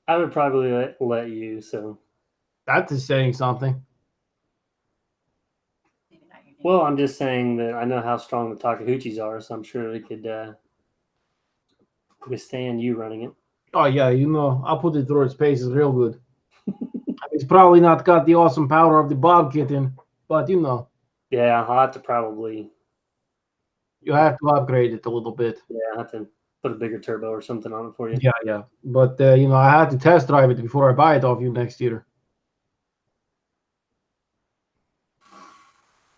I would probably let you. So That is saying something. Maybe not your well, I'm just saying that I know how strong the Takahachis are, so I'm sure they could withstand you running it. Oh yeah, I'll put it through its paces real good. It's probably not got the awesome power of the Bob kitten, but Yeah, I'll have to probably. You have to upgrade it a little bit. Yeah, I'll have to put a bigger turbo or something on it for you. Yeah. But I had to test drive it before I buy it off you next year.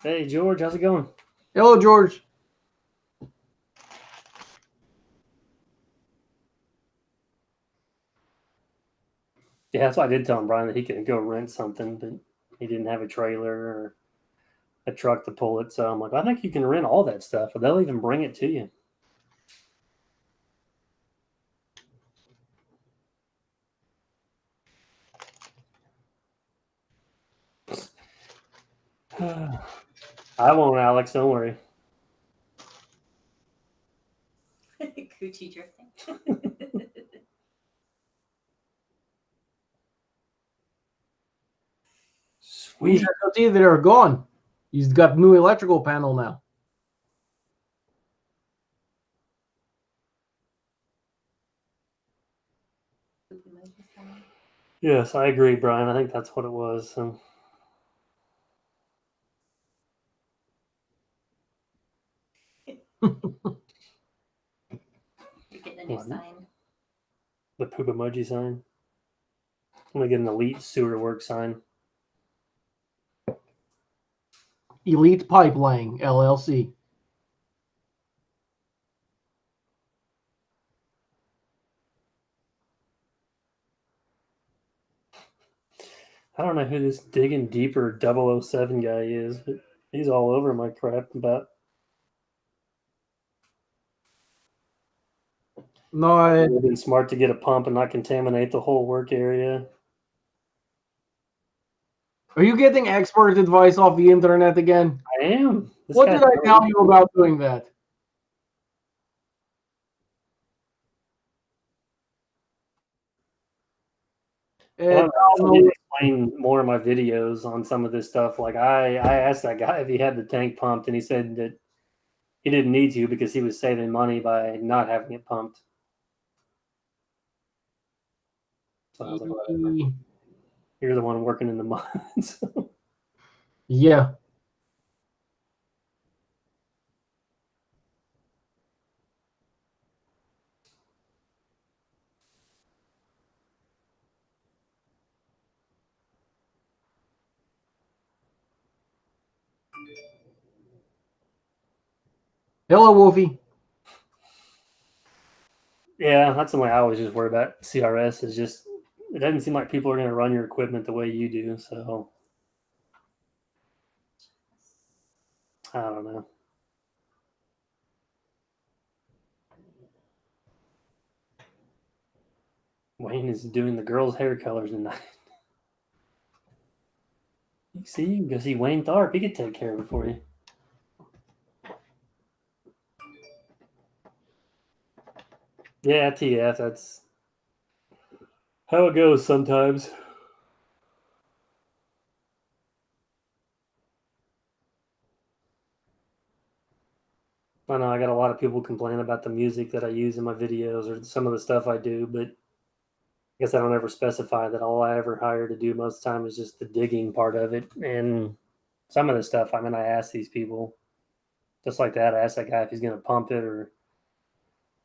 Hey, George, how's it going? Hello, George. Yeah, that's why I did tell him, Brian, that he could go rent something, but he didn't have a trailer or a truck to pull it. So I'm like, I think you can rent all that stuff, or they'll even bring it to you. I won't, Alex. Don't worry. Coochie drifting. Sweet. SOT, they're gone. He's got new electrical panel now. Yes, I agree, Brian. I think that's what it was. So. You're getting a new sign. The poop emoji sign. I'm gonna get an elite sewer work sign. Elite Pipeline LLC. I don't know who this digging deeper 007 guy is, but he's all over my crap about. No, It would have been smart to get a pump and not contaminate the whole work area. are you getting expert advice off the internet again? I am. This What guy's did I telling tell me- you about doing that? I don't know, I Tom, need to no, explain more of my videos on some of this stuff. Like I asked that guy if he had the tank pumped, and he said that he didn't need to because he was saving money by not having it pumped. So I was like, whatever. You're the one working in the mines. yeah. Hello, Wolfie. Yeah, that's something I always just worry about. CRS is just it doesn't seem like people are going to run your equipment the way you do. So I don't know. Wayne is doing the girls' hair colors tonight. You see, you can go see Wayne Tharp. He could take care of it for you. Yeah, TF. That's how it goes sometimes. I know I got a lot of people complain about the music that I use in my videos or some of the stuff I do, but I guess I don't ever specify that all I ever hire to do most of the time is just the digging part of it. And some of the stuff, I mean, I ask these people, just like that, I asked that guy if he's going to pump it or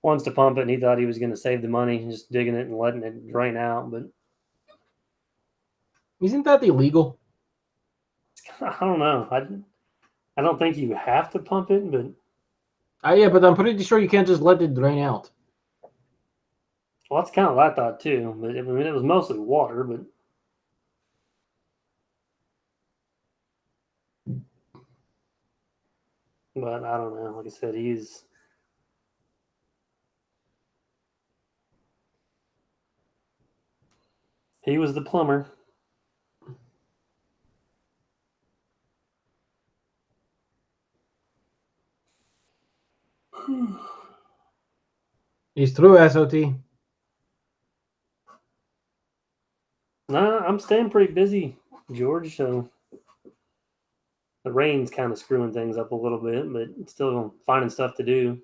wants to pump it, and he thought he was going to save the money just digging it and letting it drain out. But Isn't that illegal? I don't know. I don't think you have to pump it, but Yeah, but I'm pretty sure you can't just let it drain out. well, that's kind of what I thought too. But I mean, it was mostly water, but I don't know. Like I said, he was the plumber. It's true, SOT. Nah, I'm staying pretty busy, George. So the rain's kind of screwing things up a little bit, but still finding stuff to do.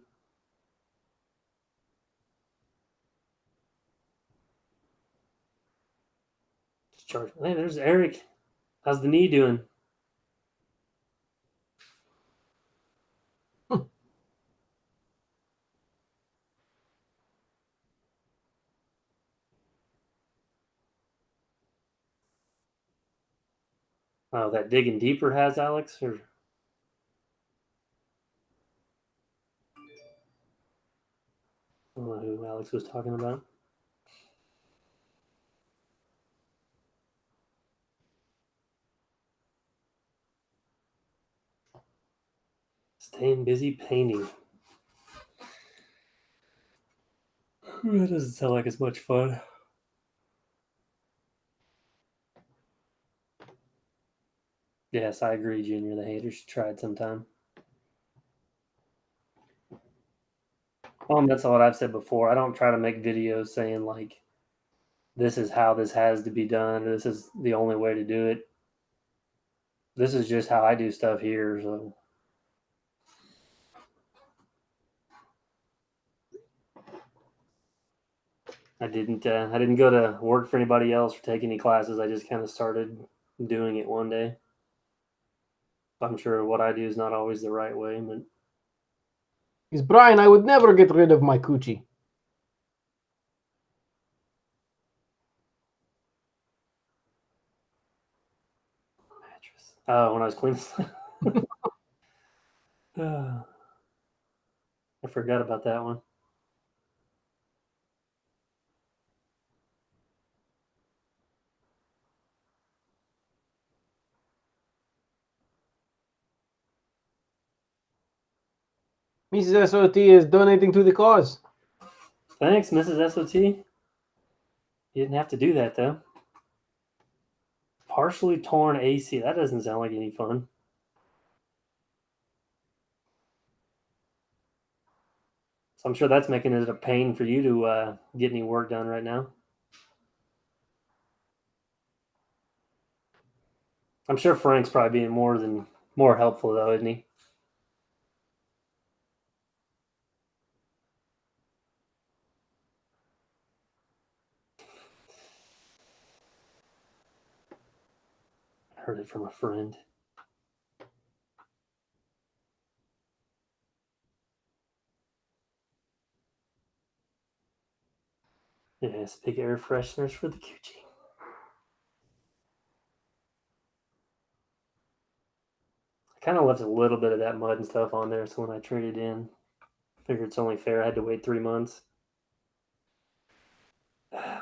Just charge. Hey, there's Eric. How's the knee doing? Oh, that digging deeper has Alex, or I don't know who Alex was talking about. Staying busy painting. That doesn't sound like as much fun. Yes, I agree, Junior. The haters should try it sometime. That's what I've said before. I don't try to make videos saying like this is how this has to be done. This is the only way to do it. This is just how I do stuff here. So I didn't go to work for anybody else or take any classes. I just kind of started doing it one day. I'm sure what I do is not always the right way, but Because Brian, I would never get rid of my coochie. mattress. Oh, when I was cleaning. I forgot about that one. Mrs. SOT is donating to the cause. Thanks, Mrs. SOT. You didn't have to do that, though. Partially torn AC. That doesn't sound like any fun. So I'm sure that's making it a pain for you to get any work done right now. I'm sure Frank's probably being more helpful, though, isn't he? I heard it from a friend. Yes, big air fresheners for the QG. I kind of left a little bit of that mud and stuff on there, so when I traded in, figured it's only fair. I had to wait 3 months.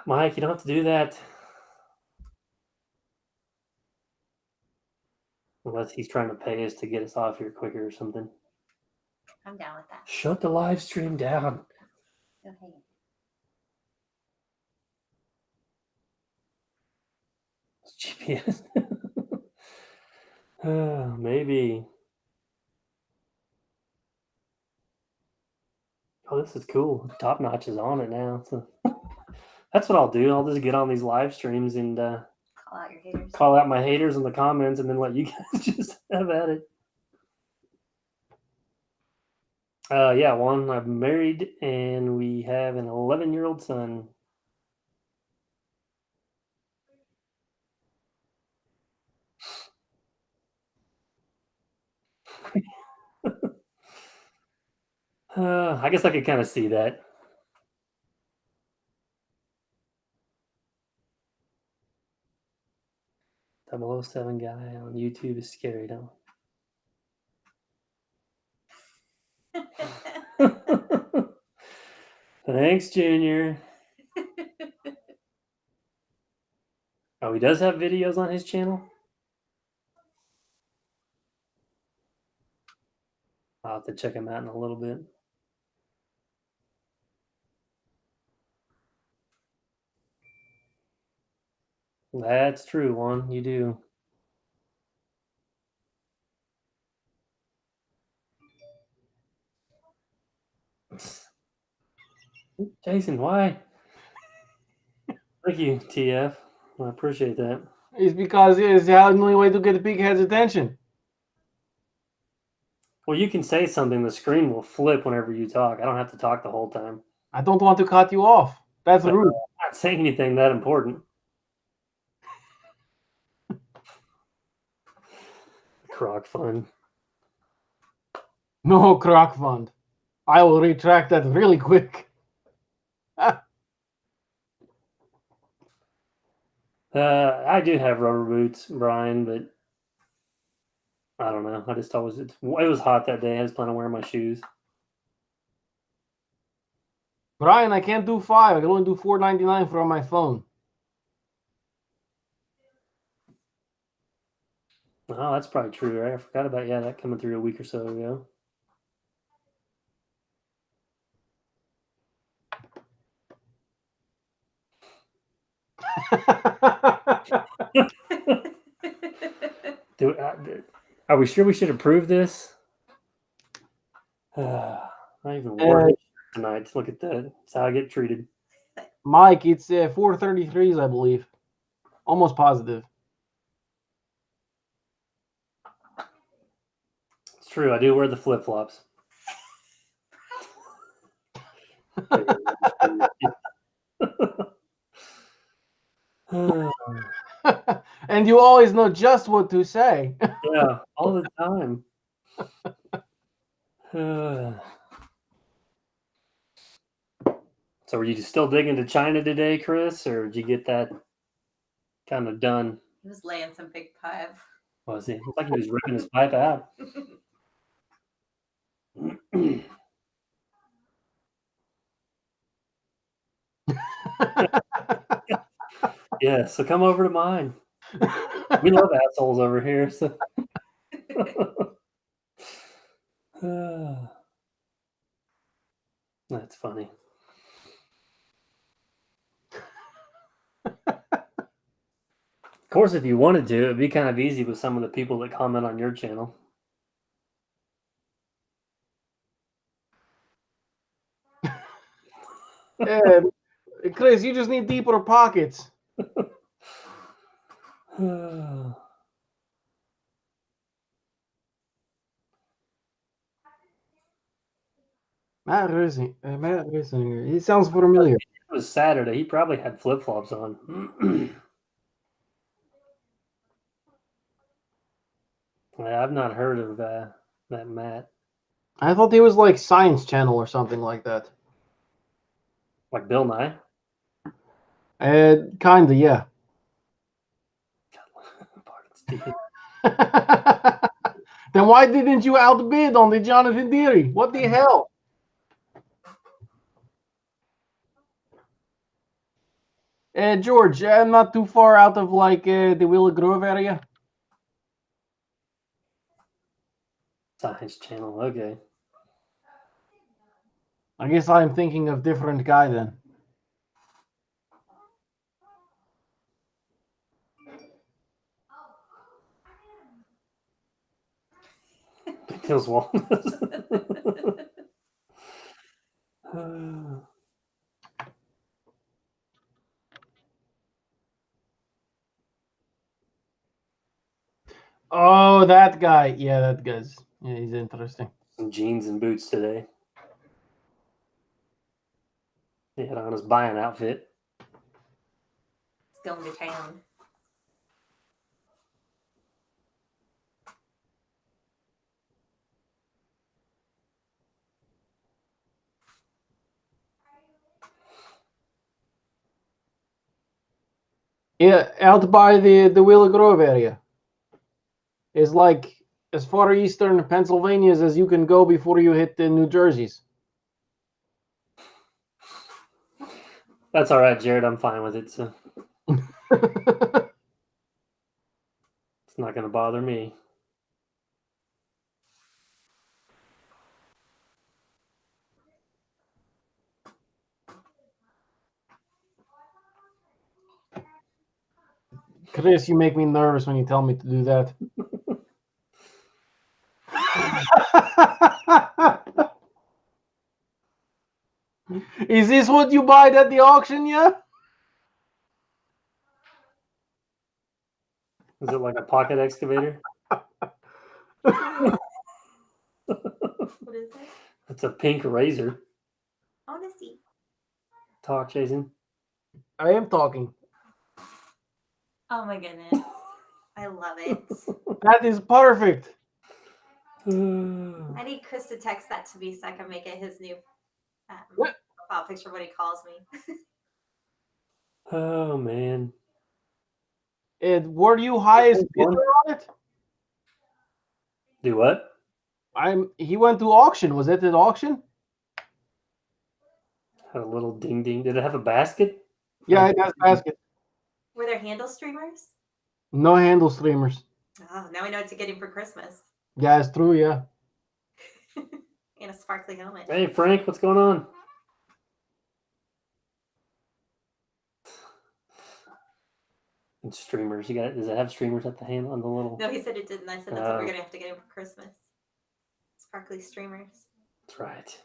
Mike, you don't have to do that. Unless he's trying to pay us to get us off here quicker or something. I'm down with that. Shut the live stream down. Okay. GPS. Maybe. Oh, this is cool. Top Notch is on it now. So that's what I'll do. I'll just get on these live streams and Call out your haters. call out my haters in the comments and then let you guys just have at it. Yeah, Juan, I'm married and we have an 11-year-old son. I guess I could kind of see that. .007 guy on YouTube is scary, though. Thanks, Junior. Oh, he does have videos on his channel? I'll have to check him out in a little bit. That's true, Juan. You do. Jason, why? Thank you, TF. I appreciate that. It's because it's the only way to get the big head's attention. Well, you can say something, the screen will flip whenever you talk. I don't have to talk the whole time. I don't want to cut you off. That's rude. I'm not saying anything that important. Croc fun. No croc fund. I will retract that really quick. I do have rubber boots, Brian, but I don't know. I just always it was hot that day. I was planning on wearing my shoes. Brian, I can't do 5. I can only do $4.99 for on my phone. Oh, that's probably true, right? I forgot about that coming through a week or so ago. Are we sure we should approve this? Not even working tonight. Look at that. That's how I get treated. Mike, it's 433s, I believe. Almost positive. It's true. I do wear the flip flops. And you always know just what to say. Yeah, all the time. So were you still digging to China today, Chris, or did you get that kind of done? He was laying some big pipe. Was he? It's like he was ripping his pipe out. Yeah, so come over to mine. We love assholes over here. So. That's funny. Of course, if you wanted to, it'd be kind of easy with some of the people that comment on your channel. Yeah, Chris, you just need deeper pockets. Matt Risinger. He sounds familiar. It was Saturday. He probably had flip flops on. Yeah, I've not heard of that Matt. I thought he was like Science Channel or something like that. Like Bill Nye? Kinda, yeah. Pardon, Steve. Then why didn't you outbid on the Jonathan Deere? What the hell? George, I'm not too far out of like the Willow Grove area. Science Channel, okay. I guess I'm thinking of different guy then. Big Hills Walnuts. Oh, that guy. Yeah, that guy's. Yeah, he's interesting. Some jeans and boots today. He had on his buying outfit. It's going to town. Yeah, out by the Willow Grove area. It's like as far eastern Pennsylvania as you can go before you hit the New Jersey's. That's all right, Jared. I'm fine with it, so it's not going to bother me. Chris, you make me nervous when you tell me to do that. Is this what you buy at the auction, yeah? Is it like a pocket excavator? What is it? It's a pink razor. I want to see. Talk, Jason. I am talking. Oh my goodness. I love it. That is perfect. I need Chris to text that to me so I can make it his new profile picture when he calls me. Oh man. Were you highest bidder on it? Do what? He went to auction. Was it at auction? Had a little ding ding. Did it have a basket? Yeah, it has basket. Were there handle streamers? No handle streamers. Oh, now I know what to get him for Christmas. Yeah, it's true, yeah. And a sparkly helmet. Hey Frank, what's going on? And streamers. Does it have streamers at the handle on the little? No, he said it didn't. I said that's what we're gonna have to get him for Christmas. Sparkly streamers. That's right.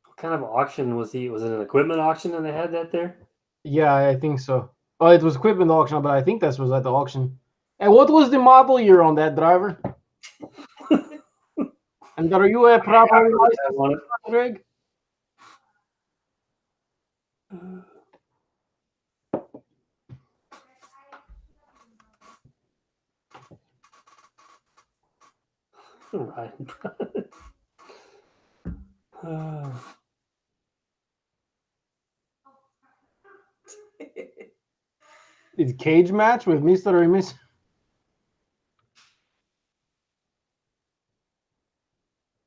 What kind of auction was he? Was it an equipment auction and they had that there? Yeah, I think so. Oh, it was equipment auction, but I think that was at the auction. And what was the model year on that driver? And are you a proper license, Greg? Right. It's cage match with Mr. or Miss.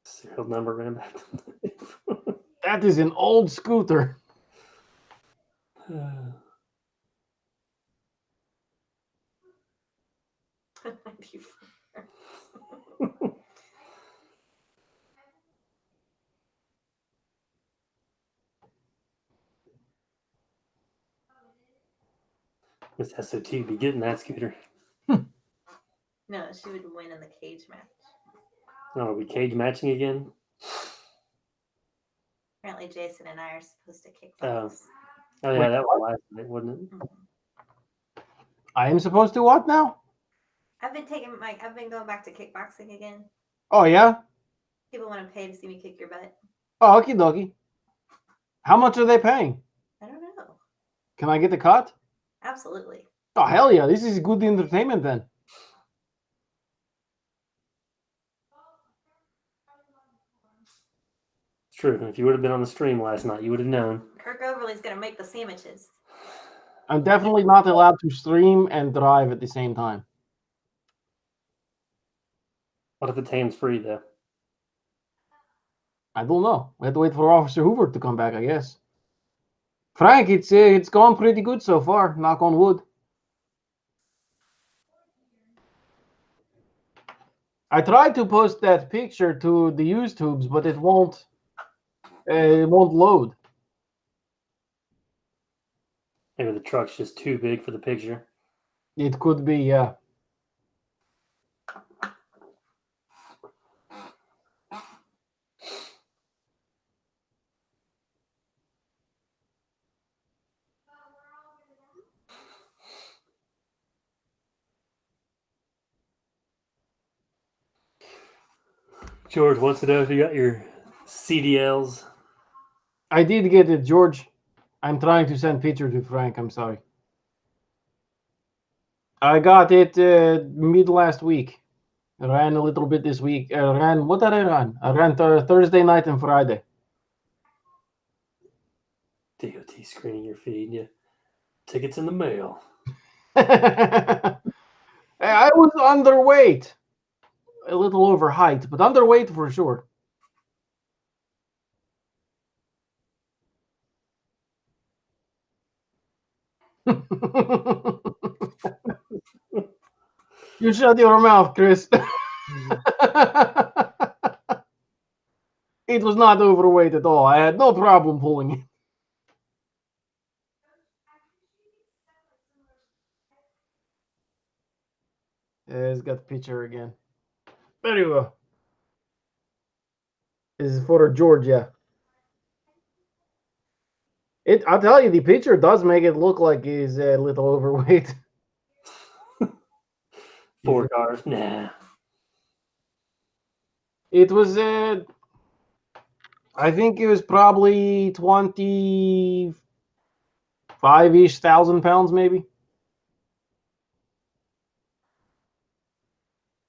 Serial number ran back. That is an old scooter. Miss SOT be getting that scooter. No, she would win in the cage match. Oh, are we cage matching again? Apparently, Jason and I are supposed to kick Oh. butts. Oh, yeah, Wait, that was last night, wasn't it? Mhm. I am supposed to what now? I've been going back to kickboxing again. Oh, yeah? People want to pay to see me kick your butt. Oh, okie dokie. How much are they paying? I don't know. Can I get the cut? Absolutely. Oh, hell yeah. This is good entertainment then. It's true. If you would have been on the stream last night, you would have known. Kirk Overly's going to make the sandwiches. I'm definitely not allowed to stream and drive at the same time. What if it's hands-free, though? I don't know. We have to wait for Officer Hoover to come back, I guess. Frank, it's gone pretty good so far. Knock on wood. I tried to post that picture to the YouTubes, but it won't load. Maybe the truck's just too big for the picture. It could be, yeah. George wants to know if you got your CDLs. I did get it, George. I'm trying to send picture to Frank. I'm sorry. I got it mid last week. I ran a little bit this week. What did I run? I ran Thursday night and Friday. DOT screening your feed. Yeah. Tickets in the mail. I was underweight. A little over height, but underweight for sure. You shut your mouth, Chris. It was not overweight at all. I had no problem pulling it. It's got the picture again. There you go. This is for Georgia. I'll tell you, the picture does make it look like he's a little overweight. 4 cars. Nah. It was, I think it was probably 25-ish thousand pounds, maybe.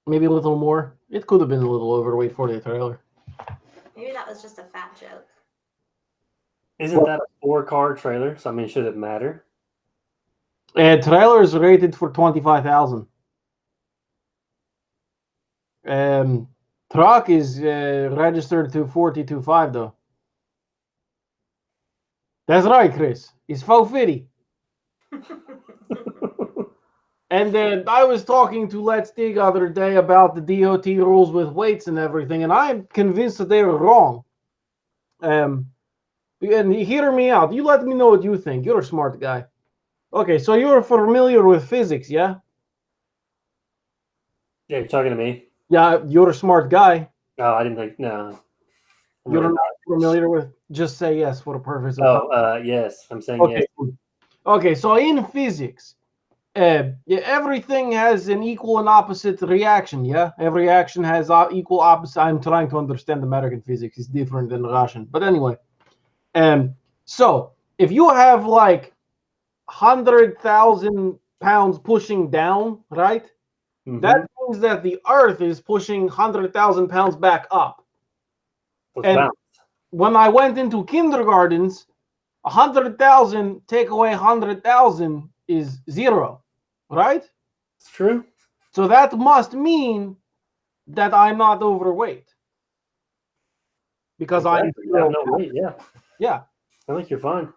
Maybe a little more. It could have been a little overweight for the trailer. Maybe that was just a fat joke. Isn't that a 4-car trailer? So, I mean, should it matter? Trailer is rated for 25,000. Truck is registered to 42.5 though. That's right, Chris. It's 450. And I was talking to Let's Dig the other day about the DOT rules with weights and everything, and I'm convinced that they were wrong. And hear me out. You let me know what you think. You're a smart guy. Okay, so you're familiar with physics, yeah? Yeah, you're talking to me? Yeah, you're a smart guy. Oh, I didn't think. No. You're not familiar with. Just say yes for the purpose of. Oh, yes. I'm saying okay. yes. Okay, so in physics, everything has an equal and opposite reaction, yeah? Every action has equal opposite. I'm trying to understand American physics. It's different than Russian. But anyway, so if you have like 100,000 pounds pushing down, right? Mm-hmm. That means that the Earth is pushing 100,000 pounds back up. And when I went into kindergartens, 100,000 take away 100,000 is 0, right? It's true. So that must mean that I'm not overweight. Because exactly. You have no weight, yeah. Yeah. I think you're fine.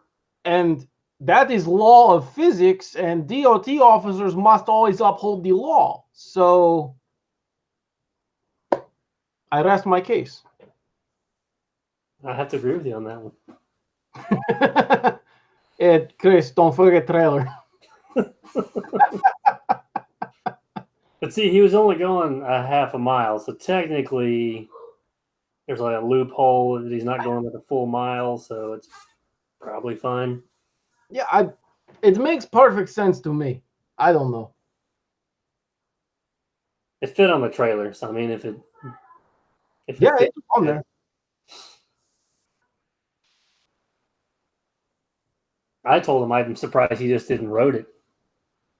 And that is law of physics, and DOT officers must always uphold the law. So I rest my case. I have to agree with you on that one. Chris, don't forget trailer. But see, he was only going a half a mile, so technically there's like a loophole that he's not going like a full mile, so it's probably fine. Yeah, it makes perfect sense to me. I don't know. It fit on the trailer, so I mean, if it Yeah, fit, it's on there. I told him I'm surprised he just didn't road it.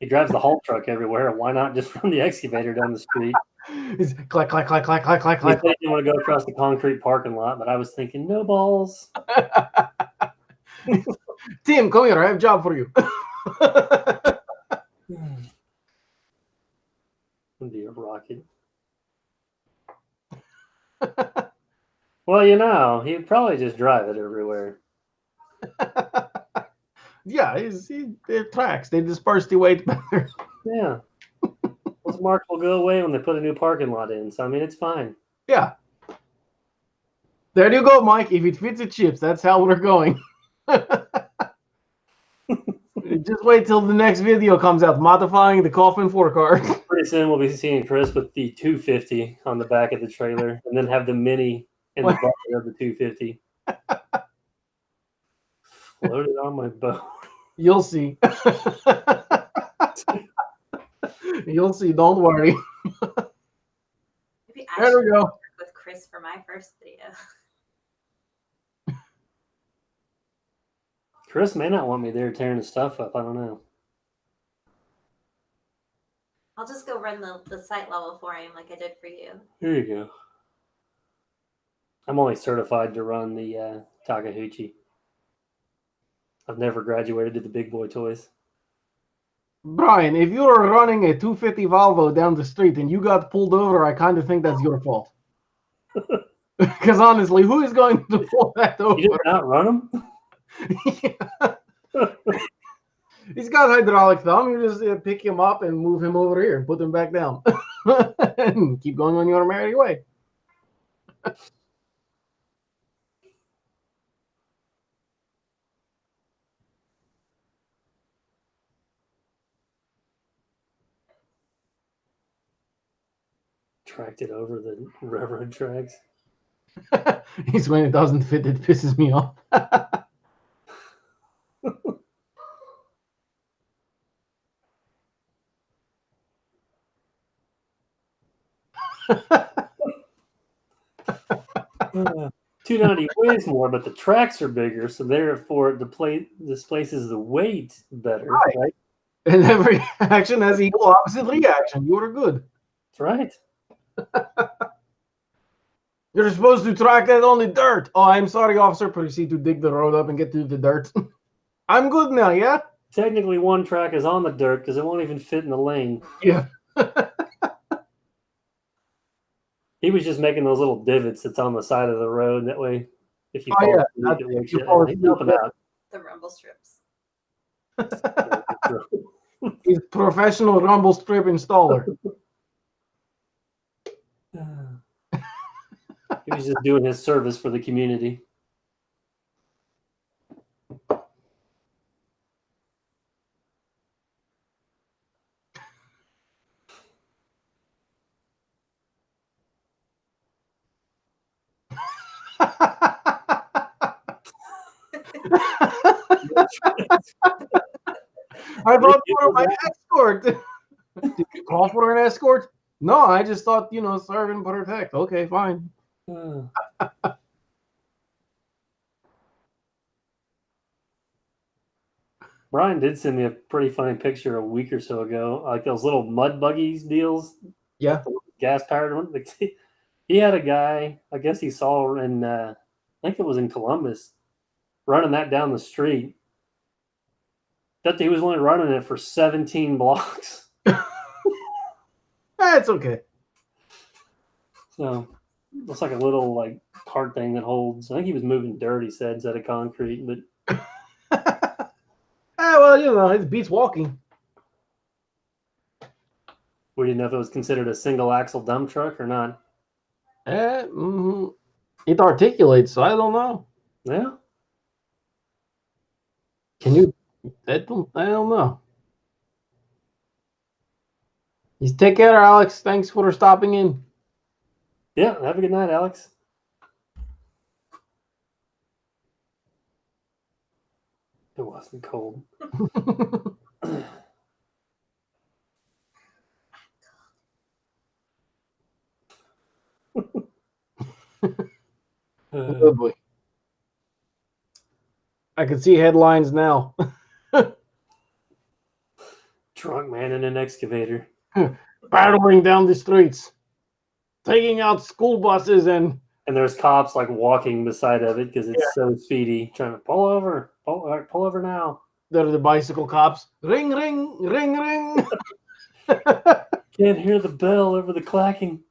He drives the haul truck everywhere. Why not just run the excavator down the street? It's clack, clack, clack, clack, clack, clack, He clack. said he didn't want to go across the concrete parking lot, but I was thinking, no balls. Tim, come here. I have a job for you. Would be a rocket. Well, you know, he'd probably just drive it everywhere. Yeah, they're tracks. They disperse the weight better. Yeah. Those marks will go away when they put a new parking lot in. So, I mean, it's fine. Yeah. There you go, Mike. If it fits, it ships. That's how we're going. Just wait till the next video comes out, modifying the coffin for car. Pretty soon we'll be seeing Chris with the 250 on the back of the trailer and then have the Mini in the bucket of the 250. Floated on my boat. You'll see. You'll see. Don't worry. Maybe I There we should go. work with Chris for my first video. Chris may not want me there tearing his stuff up. I don't know. I'll just go run the site level for him like I did for you. Here you go. I'm only certified to run the Takahauchi. I've never graduated to the big boy toys. Brian, if you're running a 250 Volvo down the street and you got pulled over, I kind of think that's your fault. Because honestly, who is going to pull that over? You didn't outrun him? He's got hydraulic thumb. You just pick him up and move him over here and put him back down. And keep going on your merry way. Tracked it over the railroad tracks. It's when it doesn't fit, it pisses me off. Uh, 290 weighs more, but the tracks are bigger, so therefore displaces the weight better, right? And every action has equal opposite reaction. You are good. That's right. You're supposed to track that on the dirt. Oh, I'm sorry, officer. Proceed to dig the road up and get to the dirt. I'm good now, yeah? Technically, one track is on the dirt because it won't even fit in the lane. Yeah. He was just making those little divots that's on the side of the road. That way, if you Oh, fall yeah. asleep, it wakes you you fall up. He's helping out. The rumble strips. He's professional rumble strip installer. He was just doing his service for the community. I thought you were my escort. Did you call for an escort? No, I just thought, serve and protect. Okay, fine. Brian did send me a pretty funny picture a week or so ago, like those little mud buggies deals. Yeah. Gas powered one. He had a guy, I guess he saw in, I think it was in Columbus, running that down the street. That he was only running it for 17 blocks. That's okay. So looks like a little like cart thing that holds. I think he was moving dirt, he said, instead of concrete, but well, it beats walking. we didn't know if it was considered a single axle dump truck or not. It articulates, so I don't know. Yeah. Can you? I don't know. Take care, Alex. Thanks for stopping in. Yeah, have a good night, Alex. It wasn't cold. Oh boy. I can see headlines now. Drunk man in an excavator. Battling down the streets, taking out school buses and there's cops like walking beside of it because it's so speedy, trying to pull over. Pull over now. They're the bicycle cops. Ring, ring, ring, ring. Can't hear the bell over the clacking.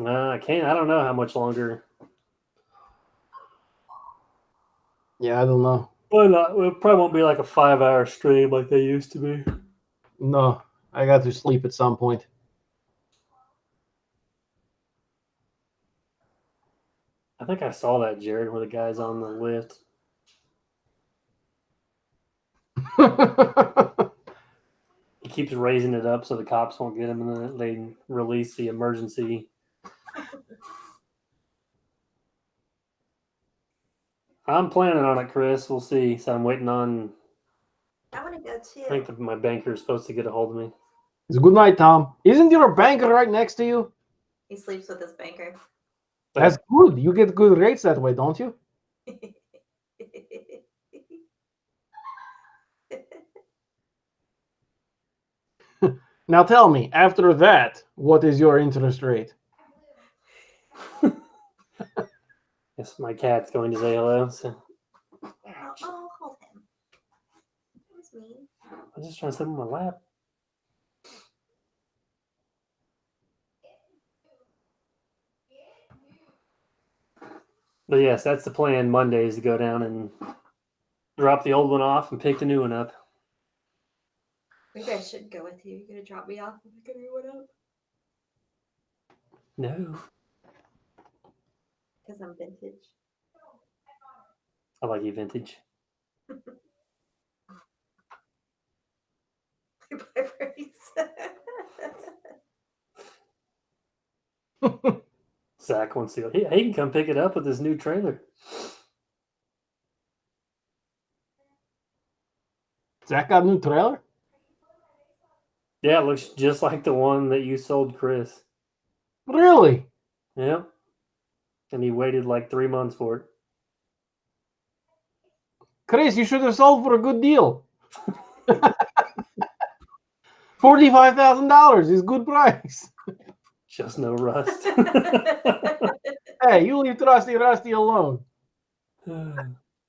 I can't. I don't know how much longer. Yeah, I don't know. Why not? It probably won't be like a 5-hour stream like they used to be. No, I got to sleep at some point. I think I saw that, Jared, where the guy's on the lift. He keeps raising it up so the cops won't get him, and then they release the emergency. I'm planning on it, Chris. We'll see. So I'm waiting on. I want to go too. I think that my banker is supposed to get a hold of me. It's good night, Tom. Isn't your banker right next to you? He sleeps with his banker. That's good. You get good rates that way, don't you? Now tell me, after that, what is your interest rate? Yes, my cat's going to say hello. So. Oh, hold him. That was mean. I'm just trying to sit on my lap. But yes, that's the plan. Monday is to go down and drop the old one off and pick the new one up. Maybe I should go with you. You're gonna drop me off and pick a new one up? No. Because I'm vintage. I like you vintage. Zach wants to go. He can come pick it up with his new trailer. Zach got a new trailer? Yeah, it looks just like the one that you sold Chris. Really? Yeah. And he waited like 3 months for it. Chris, you should have sold for a good deal. $45,000 is good price. Just no rust. Hey, you leave Rusty alone.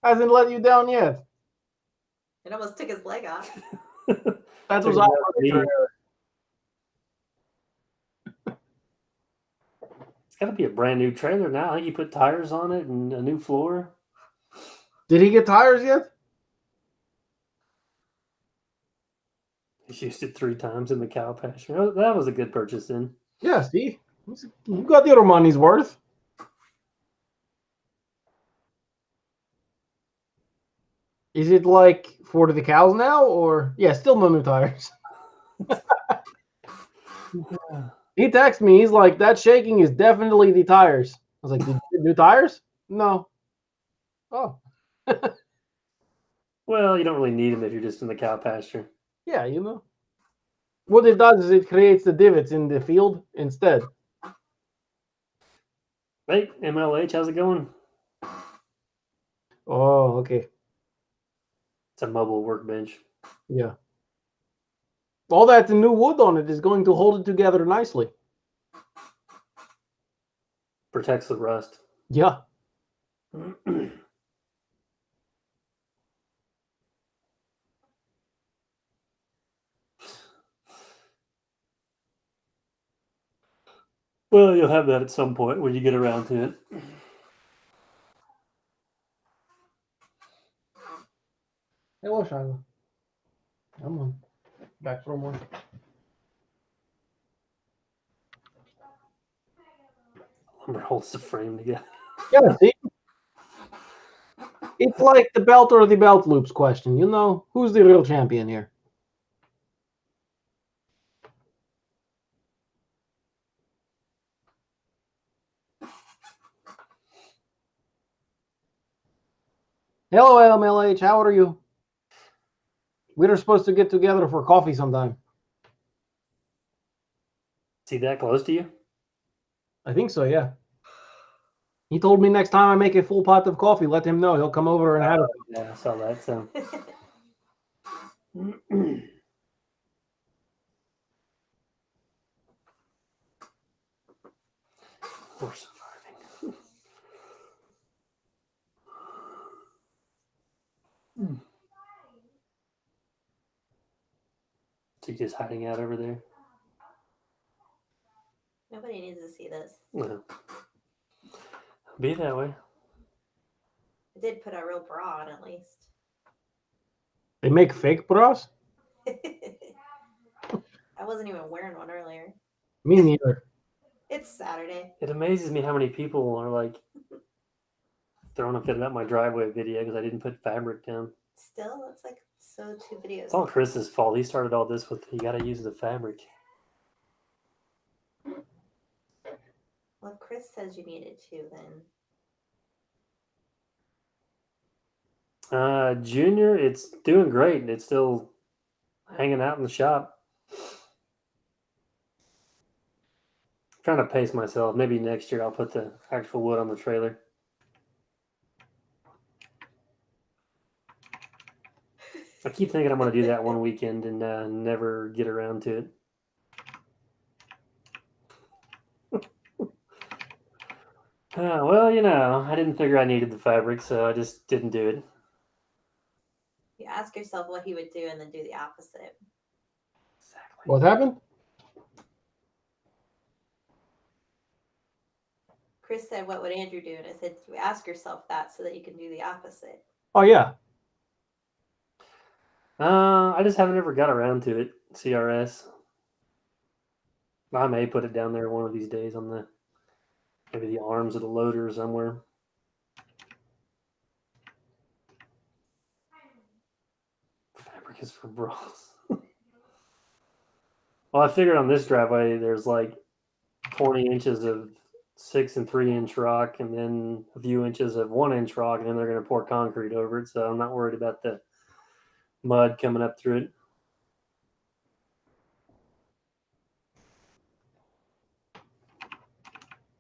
Hasn't let you down yet. It almost took his leg off. That was our trailer. It's got to be a brand new trailer now. You put tires on it and a new floor. Did he get tires yet? He's used it 3 times in the cow pasture. Oh, that was a good purchase then. Yeah, see? You got your money's worth. Is it like for the cows now, or yeah, still no new tires? He texted me. He's like, that shaking is definitely the tires. I was like, did you get new tires? No. Oh. Well, you don't really need them if you're just in the cow pasture. Yeah, you know. What it does is it creates the divots in the field instead. Hey, MLH, how's it going? Oh, okay. It's a mobile workbench. Yeah. All that new wood on it is going to hold it together nicely. Protects the rust. Yeah. Well, you'll have that at some point when you get around to it. Hello, Shiloh. Come on. Back for more. Lumber holds the frame together. Yeah, see? It's like the belt or the belt loops question. You know, who's the real champion here? Hello, LMLH. How are you? We're supposed to get together for coffee sometime. See that close to you? I think so, yeah. He told me next time I make a full pot of coffee, let him know. He'll come over and have it. Yeah, I saw that. So. We're surviving. So you just hiding out over there? Nobody needs to see this. No. Be that way. I did put a real bra on at least. They make fake bras? I wasn't even wearing one earlier. Me neither. It's Saturday. It amazes me how many people are like throwing a fit about my driveway video because I didn't put fabric down. Still, it's like so 2 videos. It's all Chris's fault. He started all this with you got to use the fabric. Well, if Chris says you needed to, then Junior, it's doing great. It's still hanging out in the shop. Trying to pace myself. Maybe next year I'll put the actual wood on the trailer. I keep thinking I'm going to do that one weekend and never get around to it. Well, you know, I didn't figure I needed the fabric, so I just didn't do it. you ask yourself what he would do and then do the opposite. Exactly. What happened? Chris said, what would Andrew do? And I said, you ask yourself that so that you can do the opposite. Oh, yeah. I just haven't ever got around to it. CRS. I may put it down there one of these days on the maybe the arms of the loader somewhere. Fabric is for bras. Well, I figured on this driveway there's like 20 inches of 6 and 3 inch rock, and then a few inches of 1 inch rock, and then they're going to pour concrete over it. So I'm not worried about the mud coming up through it.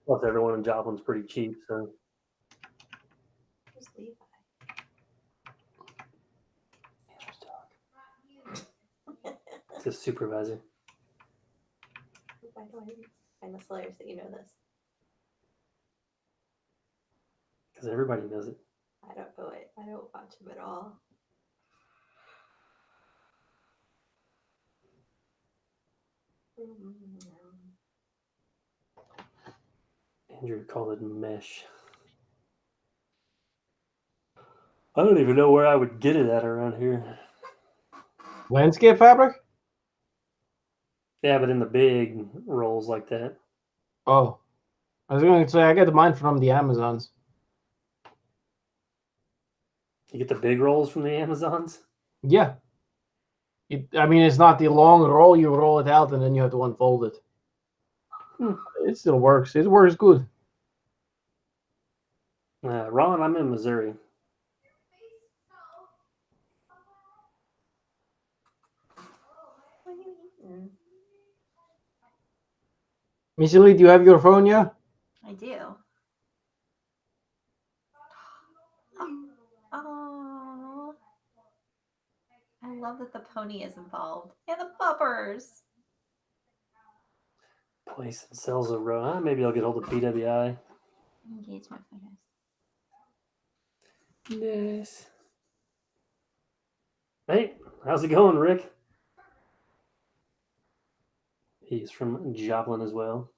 Plus, everyone in Joplin's pretty cheap, so. Who's Levi? It's a supervisor. Why do I find this hilarious that you know this? Because everybody knows it. I don't know it. I don't watch him at all. Andrew called it mesh. I don't even know where I would get it at around here. Landscape fabric? Yeah, but in the big rolls like that. Oh. I was going to say, I get mine from the Amazons. You get the big rolls from the Amazons? Yeah. I mean, it's not the long roll. You roll it out and then you have to unfold it. It still works. It works good. Ron, I'm in Missouri. What are you eating? Missy Lee, do you have your phone yet? I do. Oh, I love that the pony is involved and the puppers. Place and sells a row. Maybe I'll get hold of PWI. Engagement photos. Yes. Hey, how's it going, Rick? He's from Joplin as well.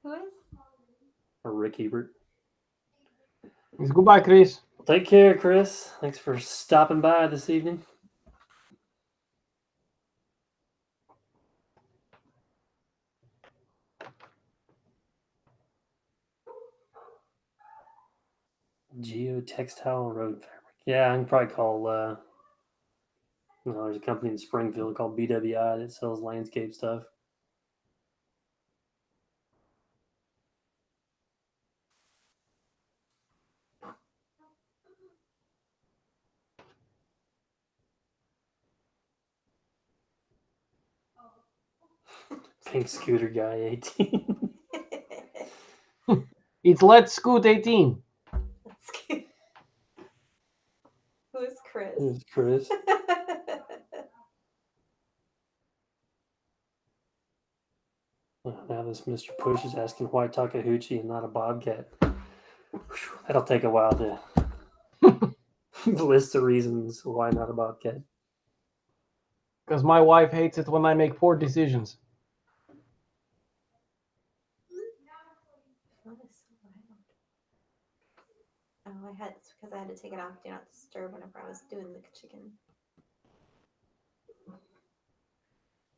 Who is? Or Rick Ebert. Goodbye, Chris. Take care, Chris. Thanks for stopping by this evening. Geotextile road fabric. Yeah, I can probably call. There's a company in Springfield called BWI that sells landscape stuff. Pink scooter guy 18. It's Let's Scoot 18. That's cute. Who's Chris? There's Chris. Now this Mr. Push is asking why Takahauchi and not a Bobcat. That'll take a while to list the reasons why not a Bobcat. Because my wife hates it when I make poor decisions. What is so loud? Oh, it's because I had to take it off Do Not Disturb whenever I was doing the chicken.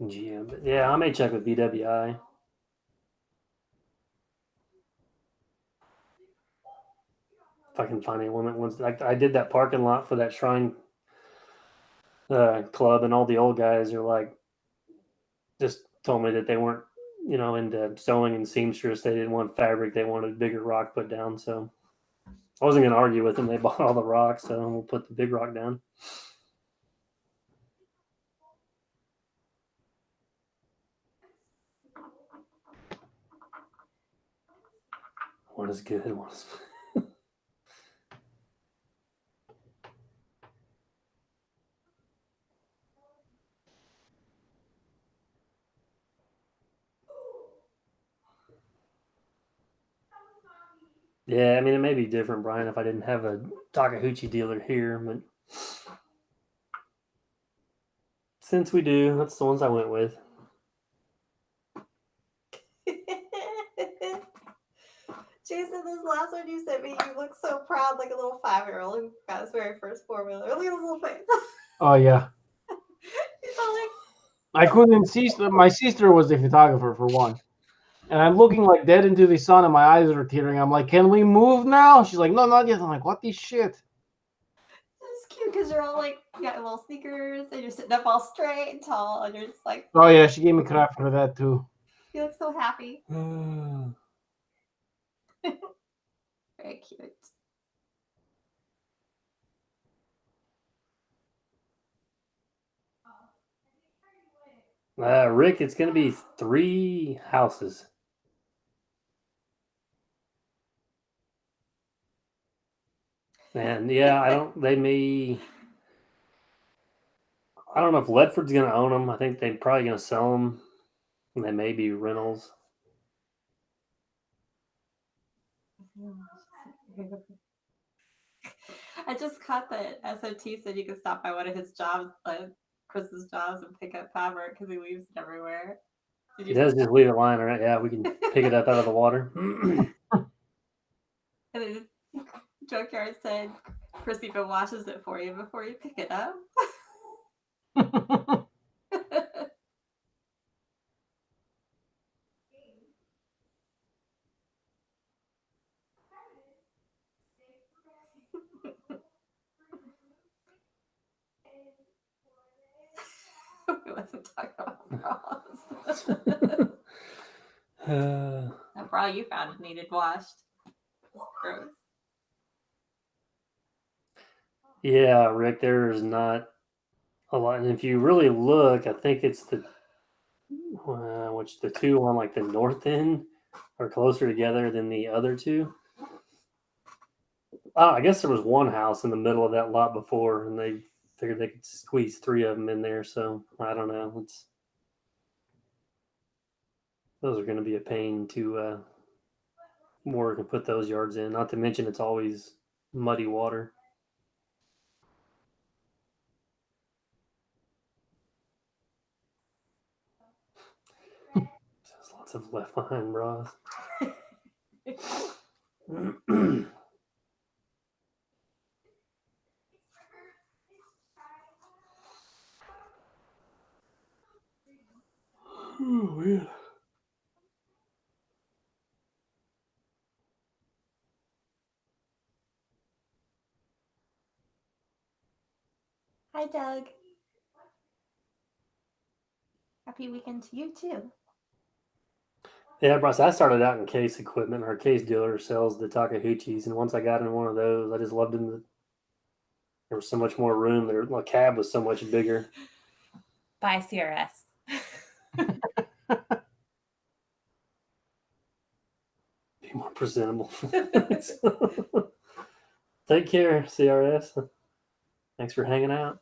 GM, but yeah, I may check with BWI. If I can find anyone that wants, like, I did that parking lot for that shrine club, and all the old guys are like, just told me that they weren't, into sewing and seamstress. They didn't want fabric; they wanted bigger rock put down. So I wasn't going to argue with them. They bought all the rock, so we'll put the big rock down. One is good. One is. Yeah, I mean, it may be different, Brian, if I didn't have a Takahauchi dealer here, but since we do, that's the ones I went with. Jason, this last one you sent me, you look so proud, like a little 5-year-old who got his very first 4-wheeler. Look at his little face. Oh, yeah. He's all like, I couldn't see. My sister was the photographer, for one. And I'm looking like dead into the sun, and my eyes are tearing. I'm like, can we move now? She's like, no, not yet. I'm like, what the shit? it's cute because you're all like, you got your little sneakers, and you're sitting up all straight and tall, and you're just like, Oh, yeah, she gave me crap for that, too. you look so happy. Very cute. Rick, it's going to be 3 houses. And yeah, I don't know if Ledford's going to own them. I think they're probably going to sell them. And they may be rentals. I just caught that SOT said you could stop by one of his jobs, Chris's jobs, and pick up fabric because he leaves it everywhere. He does just leave it lying around. Yeah, we can pick it up out of the water. And then Junkyard said Chris even washes it for you before you pick it up. We wasn't talking about bras. That bra you found needed washed. Gross. Yeah, Rick, there's not a lot. And if you really look, I think it's the 2 on like the north end are closer together than the other 2. I guess there was one house in the middle of that lot before, and they figured they could squeeze 3 of them in there. So I don't know. Those are going to be a pain to work and put those yards in. Not to mention it's always muddy water. There's lots of left behind bras. Oh, yeah. Hi, Doug. Happy weekend to you too. Yeah, Bryce, I started out in case equipment. Our case dealer sells the Takahachis, and once I got in one of those, I just loved them. There was so much more room. My cab was so much bigger. Bye, CRS. Be more presentable. Take care, CRS. Thanks for hanging out.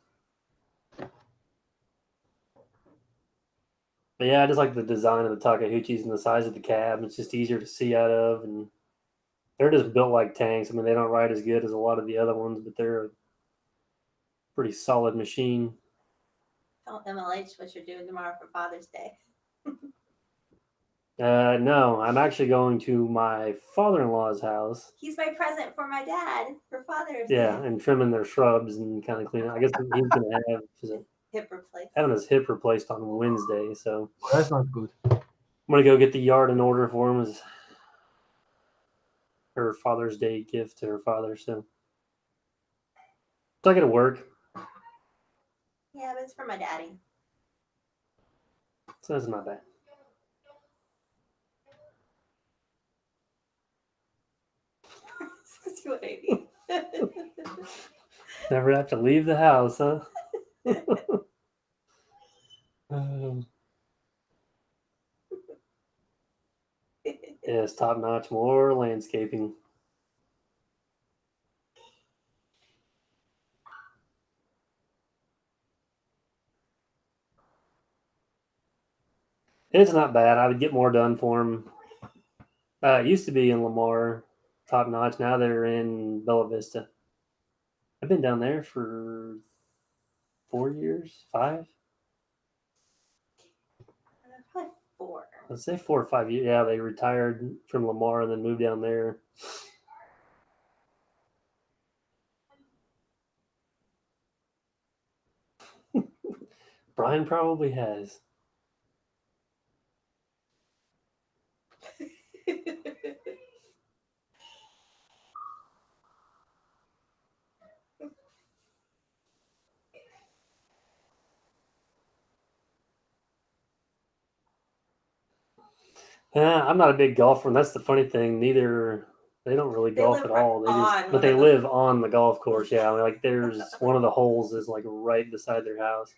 But yeah, I just like the design of the Takahachis and the size of the cab. It's just easier to see out of, and they're just built like tanks. I mean, they don't ride as good as a lot of the other ones, but they're a pretty solid machine. Tell MLH what you're doing tomorrow for Father's Day. No, I'm actually going to my father-in-law's house. He's my present for my dad for Father's Yeah, Day. and trimming their shrubs and kind of cleaning. I guess he's going to have Hip replaced. having his hip replaced on Wednesday, so That's not good. I'm gonna go get the yard in order for him as her Father's Day gift to her father. So I got to work, Yeah, but it's for my daddy. so that's not bad. That's what I mean. Never have to leave the house, huh? Yes, top notch. More landscaping. It's not bad. I would get more done for him. It used to be in Lamar, top notch. Now they're in Bella Vista. I've been down there for 4 years, 5. Probably 4. Let's say 4 or 5 years. Yeah, they retired from Lamar and then moved down there. Brian probably has. Yeah, I'm not a big golfer, and that's the funny thing. Neither they don't really They golf live at right all. They on just, one but they of the- live on the golf course. Yeah, I mean, like there's one of the holes is like right beside their house.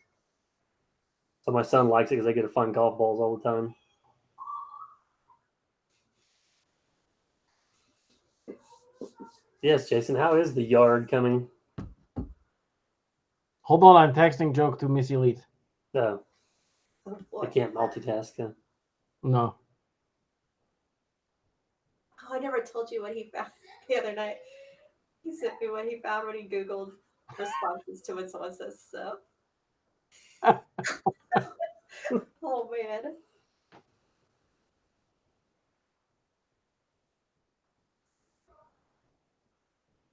So my son likes it because they get to find golf balls all the time. Yes, Jason, how is the yard coming? Hold on, I'm texting joke to Miss Elite. No, Oh, I boy. can't multitask. No. Oh, I never told you what he found the other night. He sent me what he found when he Googled responses to when someone says so. Oh, man.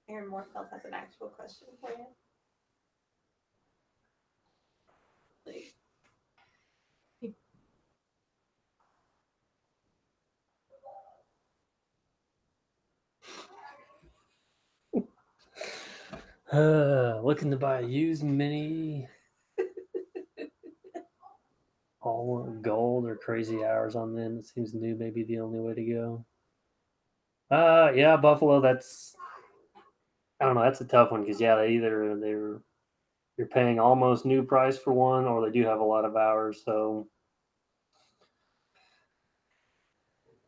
Aaron Moorfeld has an actual question for you. Like, Looking to buy a used mini. All gold or crazy hours on them. It seems new may be the only way to go. Yeah, Buffalo. That's I don't know. That's a tough one because yeah, you're paying almost new price for one, or they do have a lot of hours. So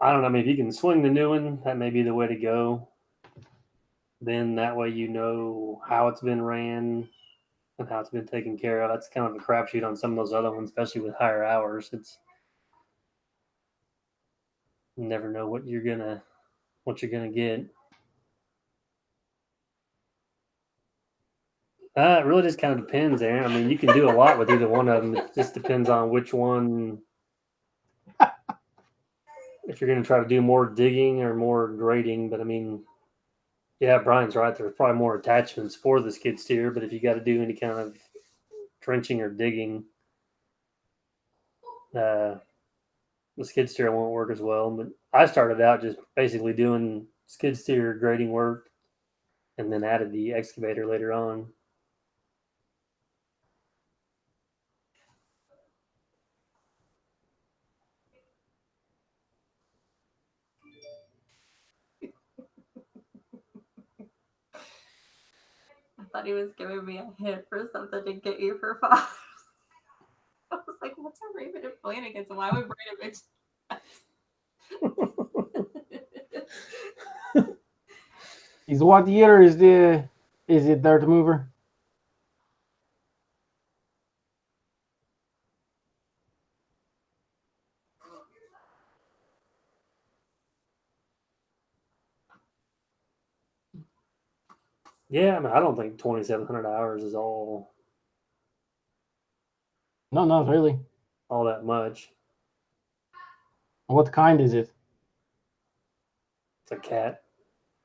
I don't know. I mean, if you can swing the new one, that may be the way to go. Then that way you know how it's been ran and how it's been taken care of. That's kind of a crapshoot on some of those other ones, especially with higher hours. It's you never know what you're gonna get. It really just kind of depends, Aaron. I mean, you can do a lot with either one of them. It just depends on which one. If you're going to try to do more digging or more grading, but I mean, yeah, Brian's right. There's probably more attachments for the skid steer, but if you got to do any kind of trenching or digging, the skid steer won't work as well. But I started out just basically doing skid steer grading work, and then added the excavator later on. thought he was giving me a hint for something to get you for Father's. I was like, what's a Raven and Flanagan's? Why would Brandon mention that? Is what year is it Dirt Mover? Yeah, I mean, I don't think 2,700 hours is all No, not really. that much. What kind is it? It's a cat,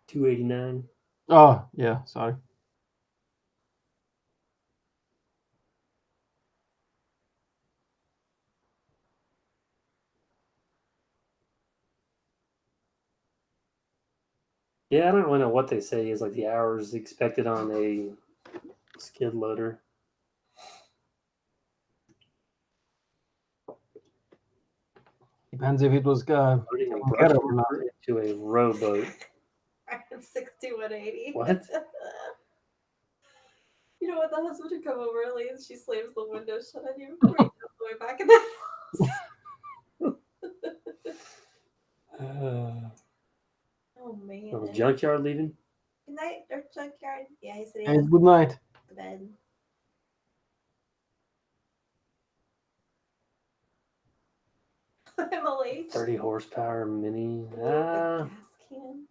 289. Oh, yeah, sorry. Yeah, I don't really know what they say is like the hours expected on a skid loader. Depends if it was Loading a taken brush care of or not. mower into a rowboat. 6180. What? You know what? The husband would come over early and she slams the window shut on you before you go all the way back in the house. Oh man. On the junkyard leaving? Good night, Dirt Junkyard. Yeah, he said he And has good night. to bed. MLH. 30 horsepower mini. With a gas can.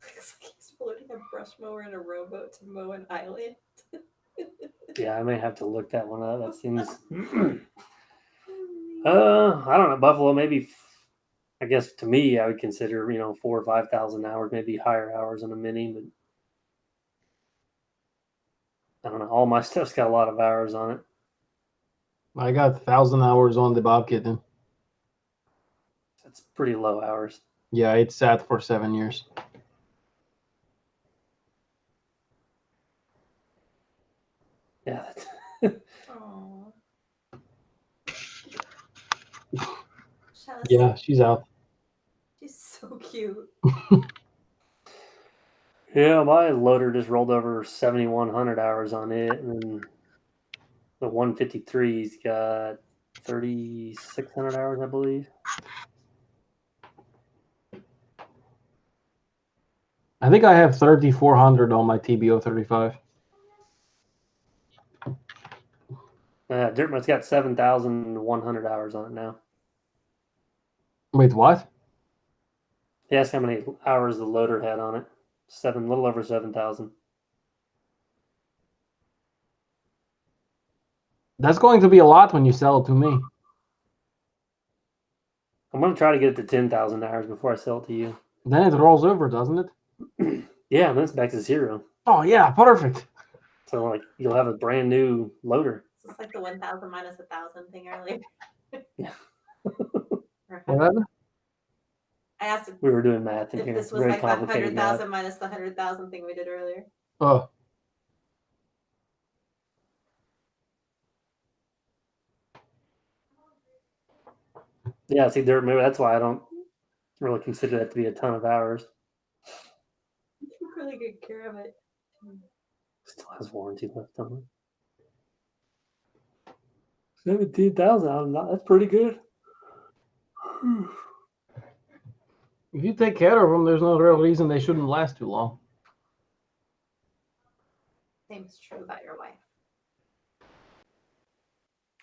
Looks like he's floating a brush mower in a rowboat to mow an island. Yeah, I may have to look that one up. That seems. I don't know. Buffalo, maybe. I guess to me, I would consider 4,000 or 5,000 hours, maybe higher hours on a mini, but I don't know. All my stuff's got a lot of hours on it. I got 1,000 hours on the Bob Kitten. That's pretty low hours. Yeah, it sat for 7 years. Yeah. Aww. Yeah, she's out. She's so cute. Yeah, my loader just rolled over 7,100 hours on it, and then the 153's got 3,600 hours, I believe. I think I have 3,400 on my TBO 35. Dirtman's got 7,100 hours on it now. Wait, what? He asked how many hours the loader had on it. Little over 7,000. That's going to be a lot when you sell it to me. I'm going to try to get it to 10,000 hours before I sell it to you. Then it rolls over, doesn't it? Yeah, and then it's back to zero. Oh, yeah, perfect. So, like, you'll have a brand new loader. It's just like the 1,000 minus 1,000 thing earlier. Yeah. What? I asked if We were doing math in here. this was Very like the complicated 100,000 math. minus the 100,000 thing we did earlier. Oh. Yeah, see, maybe that's why I don't really consider that to be a ton of hours. You took really good care of it. Still has warranty left on it. 17,000. That's pretty good. If you take care of them, there's no real reason they shouldn't last too long. Same is true about your wife.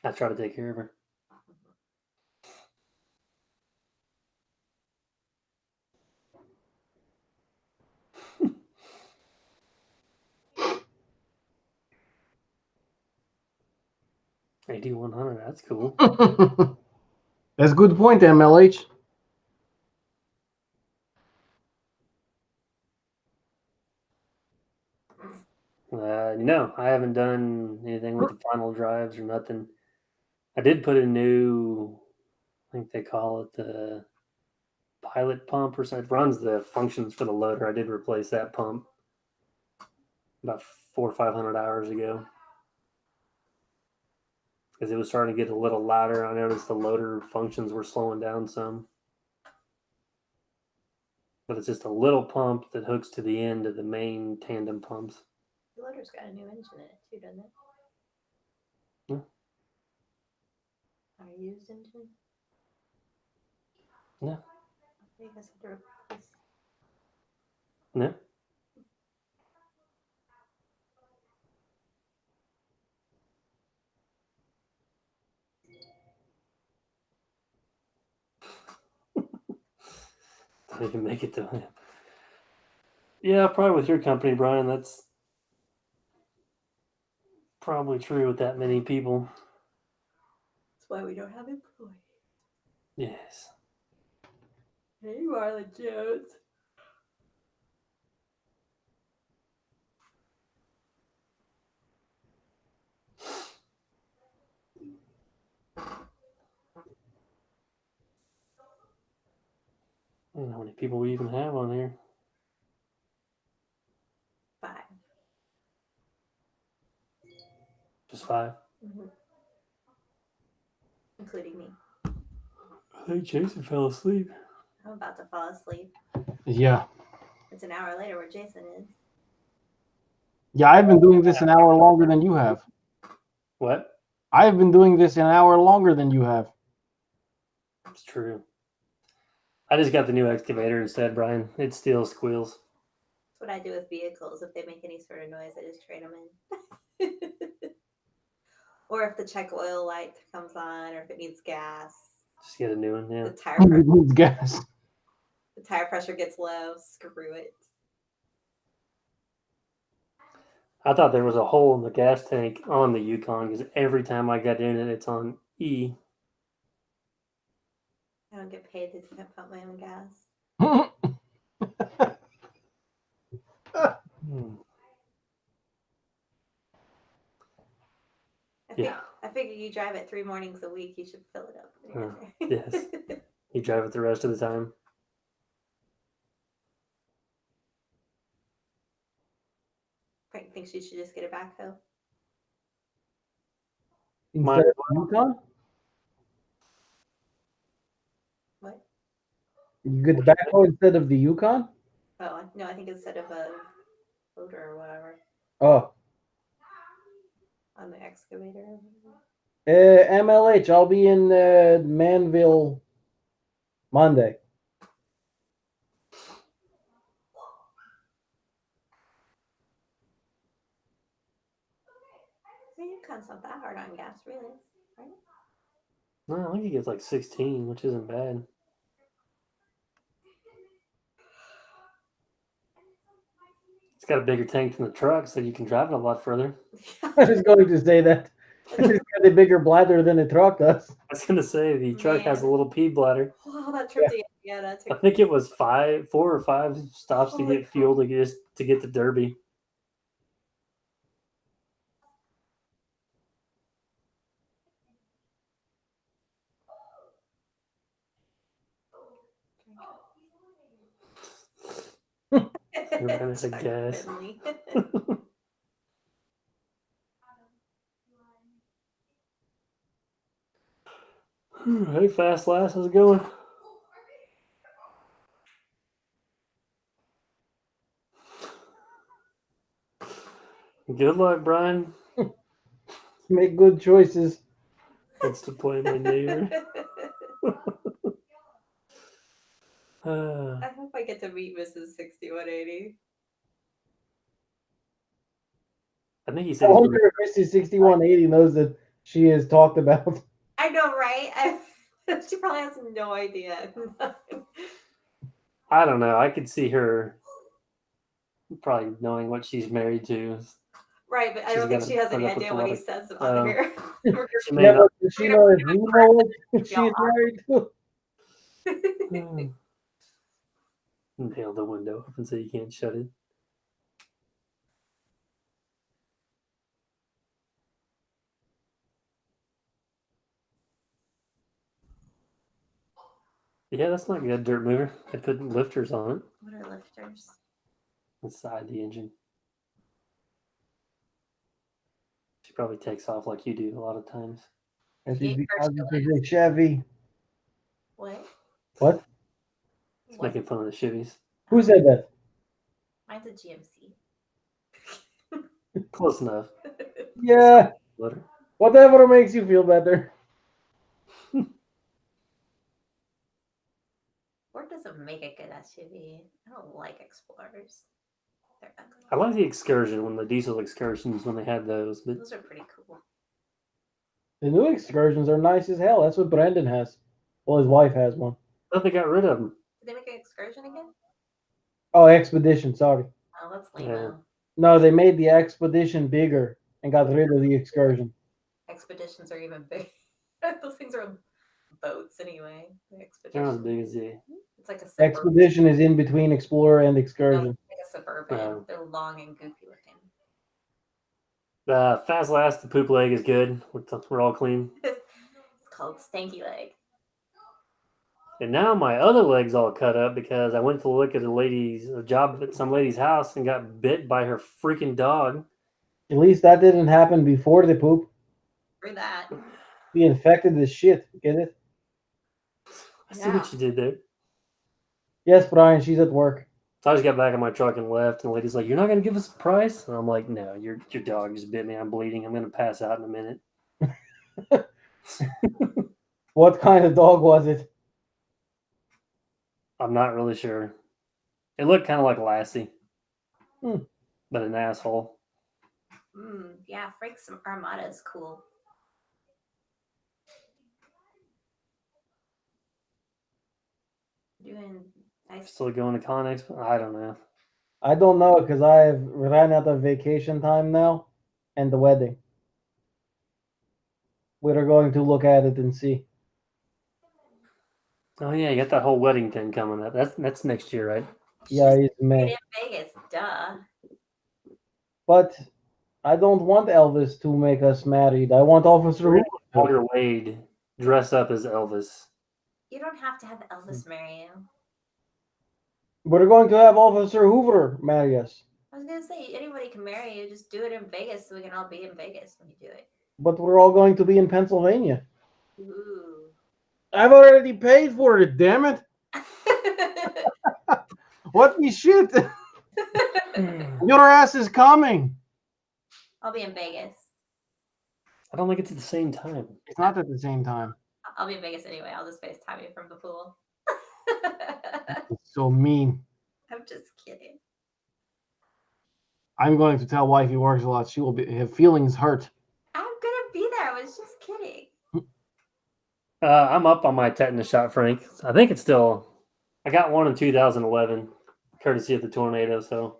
I try to take care of her. $8,100. That's cool. That's a good point, MLH. No, I haven't done anything with the final drives or nothing. I did put a new, I think they call it the pilot pump or something. It runs the functions for the loader. I did replace that pump about 400 or 500 hours ago because it was starting to get a little louder. I noticed the loader functions were slowing down some. but it's just a little pump that hooks to the end of the main tandem pumps. The loader's got a new engine in it too, doesn't it? Yeah. Our used engine? No. I think I said to replace. No. They can make it to him. Yeah, probably with your company, Brian, that's probably true with that many people. That's why we don't have employees. Yes. Hey, Marlon Jones. I don't know how many people we even have on here. 5. Just 5. Mm-hmm. Including me. I think Jason fell asleep. I'm about to fall asleep. Yeah. It's an hour later where Jason is. Yeah, I've been doing this an hour longer than you have. What? I've been doing this an hour longer than you have. It's true. I just got the new excavator instead, Brian. It still squeals. That's what I do with vehicles. If they make any sort of noise, I just trade them in. Or if the check oil light comes on, or if it needs gas. Just get a new one, yeah. The tire pressure, Needs gas. the tire pressure gets low. Screw it. I thought there was a hole in the gas tank on the Yukon because every time I got in it, it's on E. I don't get paid to pump my own gas. Yeah. I figure you drive it 3 mornings a week. You should fill it up. Yes. You drive it the rest of the time. Frank thinks you should just get a backhoe. Instead of Yukon? What? You get the backhoe instead of the Yukon? Oh, no, I think instead of a loader or whatever. Oh. On the excavator. MLH, I'll be in Manville Monday. I mean, Yukon's not that hard on gas, really, right? No, I think he gets like 16, which isn't bad. It's got a bigger tank than the truck, so you can drive it a lot further. I was going to say that. It's got a bigger bladder than a truck does. I was going to say the truck has a little pee bladder. Oh, that trip to Indiana I took think it was 4 or 5 stops to Holy get fuel to get to Derby. You're running out of gas. Hey, Fast Lass, how's it going? Good luck, Brian. Make good choices. Wants to play my neighbor. I hope I get to meet Mrs. 6180. I think he I said he's wonder if Missy 6180 knows that she is talked about. I know, right? She probably has no idea. I don't know. I could see her probably knowing what she's married to. Right, but I She's don't think gotta she has put any up with idea a what lot he of- says on here. She may Yeah, not. but does she know if you know what she is married to? Nail the window open so you can't shut it. Yeah, that's not good, dirt mover. I put lifters on it What are lifters? inside the engine. She probably takes off like you do a lot of times. And Yeah, she's because first this is a Chevy. What? What? It's What? making fun of the Chevys. Who said that? Mine's a GMC. Close enough. Yeah, Litter. whatever makes you feel better. Ford doesn't make a good SUV. I don't like Explorers. They're ugly. I like the Excursion when the diesel Excursions when they had those, but Those are pretty cool. The new excursions are nice as hell. That's what Brandon has. Well, his wife has one. I thought they got rid of them. Did they make an Excursion again? Oh, Expedition. Sorry. Oh, that's lame. Yeah. No, they made the Expedition bigger and got rid of the excursion. Expeditions are even big. Those things are boats anyway. The They're not as Expedition. big as the. It's like a suburban. Expedition is in between Explorer and No, Excursion. it's like a suburban. Oh. They're long and goofy looking. Fast Last, the poop leg is good. We're all clean. It's called Stanky Leg. And now my other leg's all cut up because I went to look at a job at some lady's house and got bit by her freaking dog. At least that didn't happen before the poop. For that. Be infected as shit. Get it? I see what you did there. Yes, Brian. She's at work. So I just got back in my truck and left, and the lady's like, "You're not gonna give us a price?" And I'm like, "No, your dog just bit me. I'm bleeding. I'm gonna pass out in a minute." What kind of dog was it? I'm not really sure. It looked kind of like Lassie, Hmm. but an asshole. Yeah, Frank's Armada is cool. Doing nice. Still going to Con Expo? I don't know. I don't know because I've ran out of vacation time now and the wedding. We're going to look at it and see. Oh yeah, you got that whole wedding thing coming up. That's next year, right? Yeah, She's it's May. in Vegas, duh. But I don't want Elvis to make us married. I want Officer We're Hoover. Walter Wade dress up as Elvis. You don't have to have Elvis marry you. We're going to have Officer Hoover marry us. I was gonna say anybody can marry you. Just do it in Vegas so we can all be in Vegas when you do it. But we're all going to be in Pennsylvania. Ooh. I've already paid for it, damn it. What the shit? Your ass is coming. I'll be in Vegas. I don't think it's at the same time. It's not at the same time. I'll be in Vegas anyway. I'll just FaceTime you from the pool. It's so mean. I'm just kidding. I'm going to tell wife he works a lot. She will have feelings hurt. I'm gonna be there. I was just kidding. I'm up on my tetanus shot, Frank. I think it's still. I got one in 2011, courtesy of the tornado. So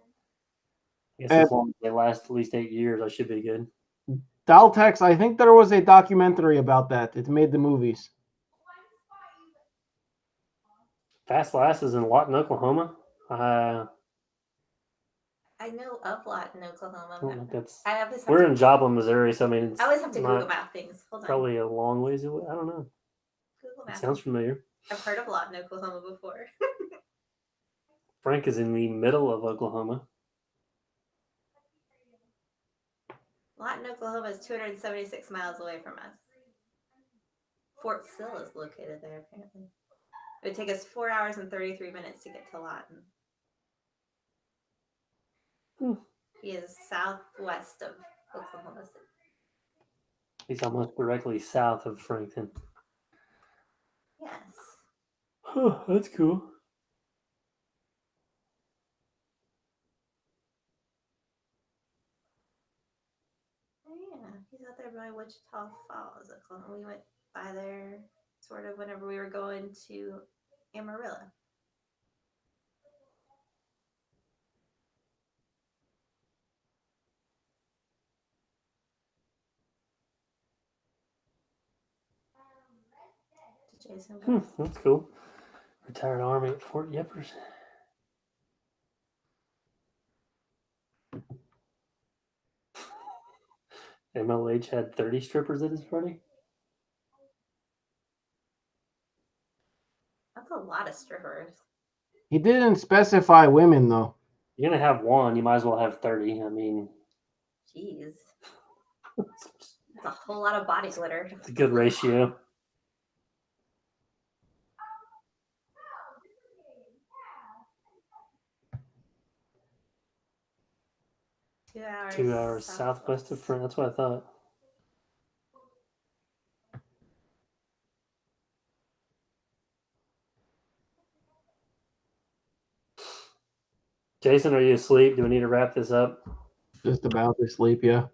I guess as long as they last at least 8 years, I should be good. Daltex, I think there was a documentary about that. It made the movies. Fast Last is in Lawton, Oklahoma. I know of Lawton, Oklahoma. I always have We're to, in Joplin, Missouri, so I mean, it's I always have to not Google map things. Hold on. probably a long ways away. I don't know. Google It map. sounds familiar. I've heard of Lawton, Oklahoma before. Frank is in the middle of Oklahoma. Lawton, Oklahoma is 276 miles away from us. Fort Sill is located there, apparently. It would take us 4 hours and 33 minutes to get to Lawton. He is southwest of Oklahoma City. He's almost directly south of Frankton. Yes. Huh, that's cool. Oh, yeah, he's out there by Wichita Falls, Oklahoma. We went by there sort of whenever we were going to Amarillo. To Jason. That's cool. Retired Army at Fort Ypres. MLH had 30 strippers at his party. That's a lot of strippers. He didn't specify women, though. You're gonna have one, you might as well have 30. I mean, Jeez. That's a whole lot of body glitter. it's a good ratio. 2 hours southwest of France. That's what I thought. Jason, are you asleep? Do we need to wrap this up? Just about to sleep, yeah.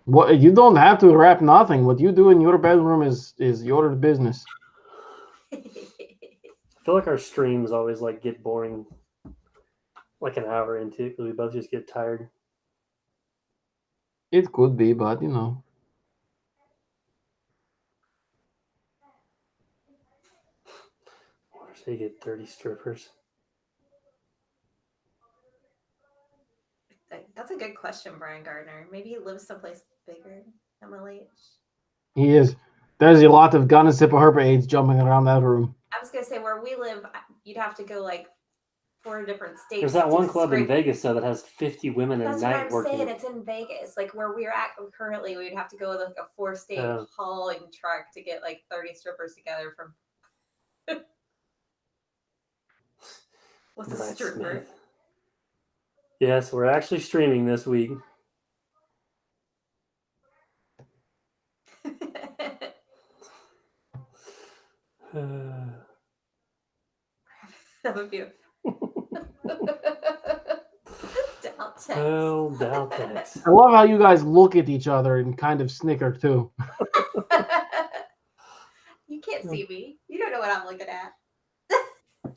What you don't have to wrap nothing. What you do in your bedroom is your business. I feel like our streams always like get boring like an hour into it because we both just get tired. It could be, but you know. Or say you get 30 strippers. That's a good question, Brian Gardner. Maybe he lives someplace bigger, MLH. He is. There's a lot of gonosippa aids jumping around that room. I was gonna say where we live, you'd have to go like 4 different states. There's that to one club in scrape- Vegas though that has 50 women That's at what night I'm working. saying. It's in Vegas, like where we're at currently. We'd have to go with like a 4-state hauling truck to get like 30 strippers together from. What's a Brett stripper? Smith. Yes, we're actually streaming this week. That would be. Daltex. Oh, Daltex. I love how you guys look at each other and kind of snicker too. You can't see me. You don't know what I'm looking at.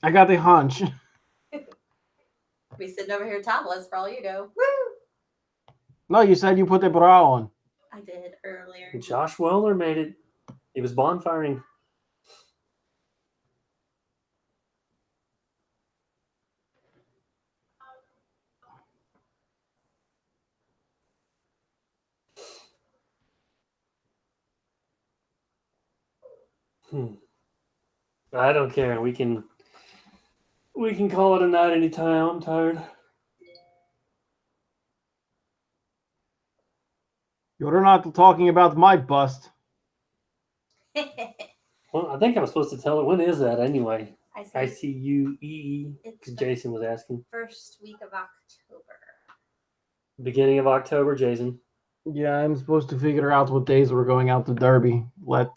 I got the hunch. Be sitting over here topless for all you know. Woo! No, you said you put the bra on. I did earlier. Josh Wellner made it. He was bonfiring. I don't care. We can call it a night anytime. I'm tired. You're not talking about my bust. Well, I think I was supposed to tell her. When is that anyway? I ICUEE. it's Jason was asking. first week of October. Beginning of October, Jason. Yeah, I'm supposed to figure out what days we're going out to Derby. Let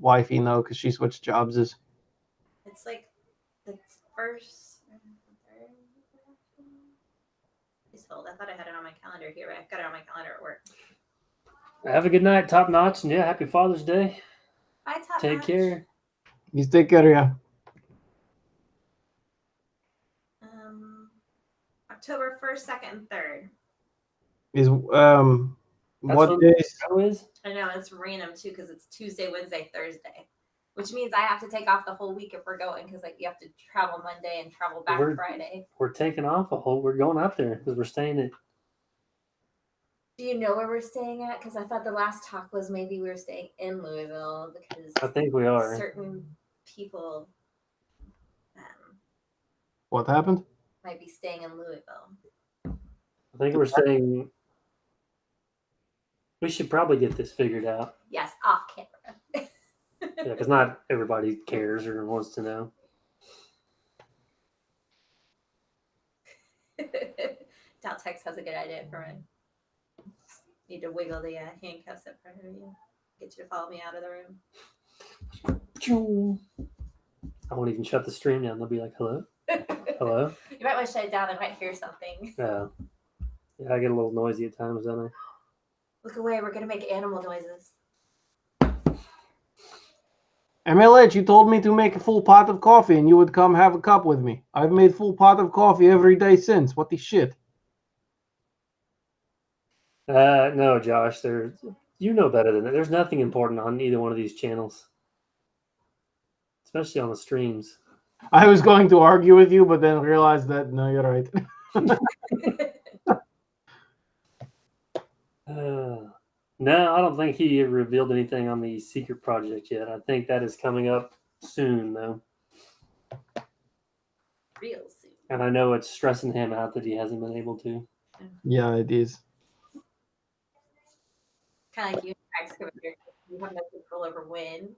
wifey know because she switched jobs. It's like the first. Please hold. I thought I had it on my calendar here, but I've got it on my calendar at work. Have a good night, Top Notch, and yeah, happy Father's Day. Bye, Top Take Notch. care. You take care, yeah. October 1st, 2nd, and 3rd. Is That's what when days? the show is? I know it's random too because it's Tuesday, Wednesday, Thursday, which means I have to take off the whole week if we're going because like you have to travel Monday and travel back Friday. We're taking off a whole. We're going out there because we're staying at. Do you know where we're staying at? Because I thought the last talk was maybe we were staying in Louisville because I think we are. certain people What happened? might be staying in Louisville. I think we're staying. We should probably get this figured out. Yes, off camera. Yeah, because not everybody cares or wants to know. Daltex has a good idea for me. Need to wiggle the handcuffs in front of you. Get you to follow me out of the room. I won't even shut the stream down. They'll be like, hello? Hello? You might want to shut it down. I might hear something. Yeah, I get a little noisy at times, don't I? Look away. We're going to make animal noises. MLH, you told me to make a full pot of coffee and you would come have a cup with me. I've made full pot of coffee every day since. What the shit? No, Josh. You know better than that. There's nothing important on either one of these channels, especially on the streams. I was going to argue with you, but then realized that no, you're right. No, I don't think he revealed anything on the secret project yet. I think that is coming up soon, though. Real soon. And I know it's stressing him out that he hasn't been able to. Yeah, it is. Kind of like you in Excavator. You have no control over when.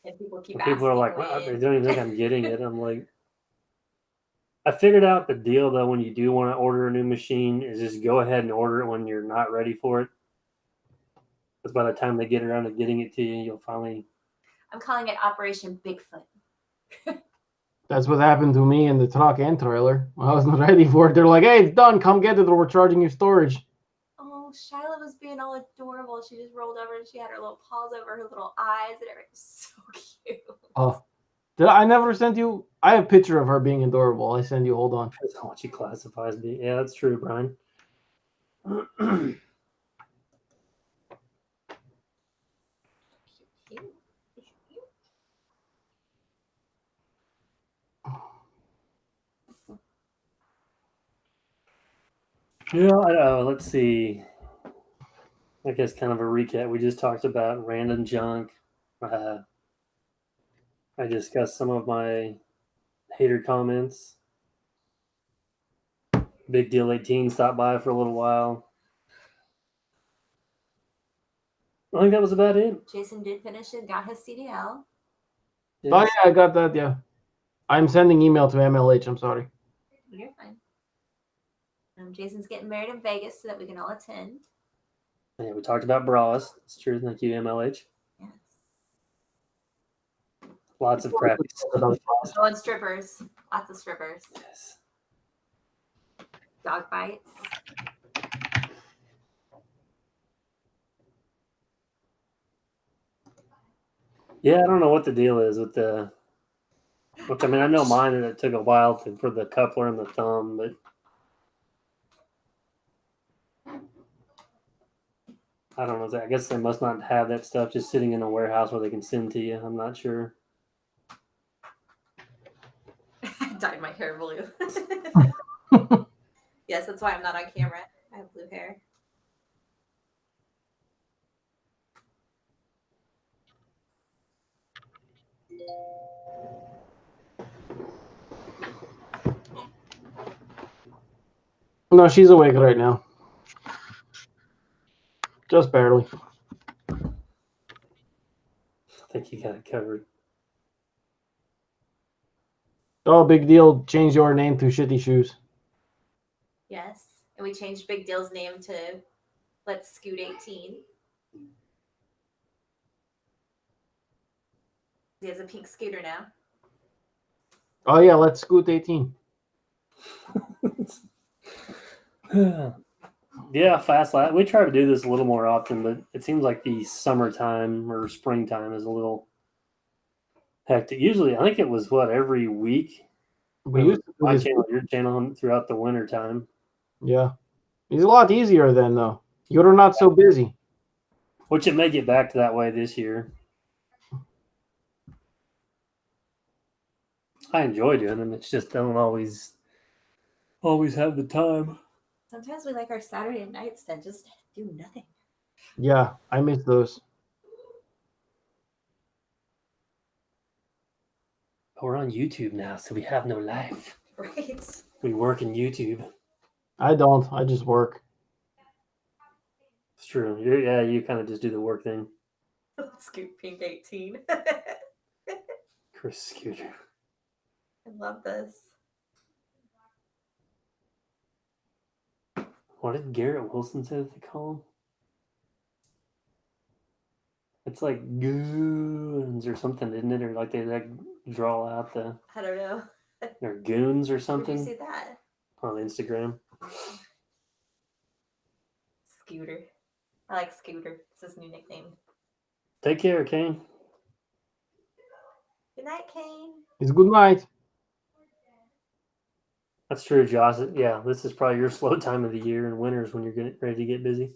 And people keep People are like, asking wow, they when. don't even think I'm getting it. I'm like, I figured out the deal though. When you do want to order a new machine, is just go ahead and order it when you're not ready for it. Because by the time they get around to getting it to you, you'll finally. I'm calling it Operation Bigfoot. That's what happened to me in the truck and trailer. I wasn't ready for it. They're like, "Hey, it's done. Come get it, or we're charging you storage." Oh, Shyla was being all adorable. She just rolled over and she had her little paws over her little eyes and everything. So cute. Oh, did I never sent you? I have a picture of her being adorable. I send you. Hold on. That's how much she classifies me. Yeah, that's true, Brian. Yeah, let's see. I guess kind of a recap. We just talked about random junk. I discussed some of my hater comments. Big Deal 18 stopped by for a little while. I think that was about it. Jason did finish it, got his CDL. Yes. Oh yeah, I got that. Yeah, I'm sending email to MLH. I'm sorry. You're fine. Jason's getting married in Vegas so that we can all attend. Yeah, we talked about bras. It's true. Thank you, MLH. Yes. Lots of crappy stuff. Oh, and strippers. Lots of strippers. Yes. Dog bites. Yeah, I don't know what the deal is with the. Which I mean, I know mine, and it took a while for the coupler and the thumb, but I don't know. I guess they must not have that stuff just sitting in a warehouse where they can send to you. I'm not sure. I dyed my hair blue. Yes, that's why I'm not on camera. I have blue hair. No, she's awake right now. Just barely. I think you got it covered. Oh, Big Deal. Change your name to Shitty Shoes. Yes. And we changed Big Deal's name to Let's Scoot 18. He has a pink scooter now. Oh yeah, let's scoot 18. Yeah, fast lap. We try to do this a little more often, but it seems like the summertime or springtime is a little hectic. Usually, I think it was every week. We used to do my this. channel, your channel, throughout the winter time. Yeah, it's a lot easier then, though. You're not so busy. Which it may get back to that way this year. I enjoy doing them. It's just I don't always have the time. Sometimes we like our Saturday nights to just do nothing. Yeah, I miss those. But we're on YouTube now, so we have no life. Right. We work in YouTube. I don't. I just work. It's true. You kind of just do the work thing. Scoot Pink 18. Chris Scooter. I love this. What did Garrett Wilson say that they call him? It's like goons or something, isn't it? Or like they draw out the. I don't know. Or goons or Where'd something. you see that? On Instagram. Scooter. I like Scooter. It's his new nickname. Take care, Kane. Good night, Kane. It's good night. That's true, Josh. Yeah, this is probably your slow time of the year in winters when you're getting ready to get busy.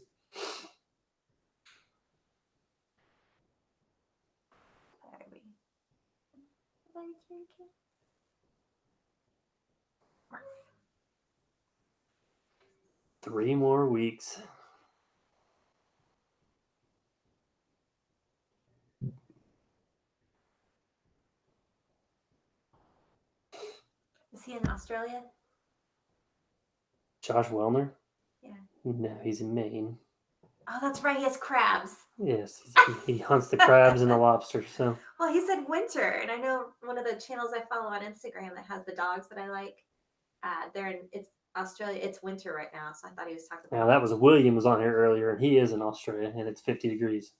Three more weeks. Is he in Australia? Josh Wellner? Yeah. No, he's in Maine. Oh, that's right. He has crabs. Yes, he hunts the crabs and the lobsters. So. Well, he said winter, and I know one of the channels I follow on Instagram that has the dogs that I like. It's Australia. It's winter right now, so I thought he was talking Now about. that was William was on here earlier, and he is in Australia, and it's 50 degrees.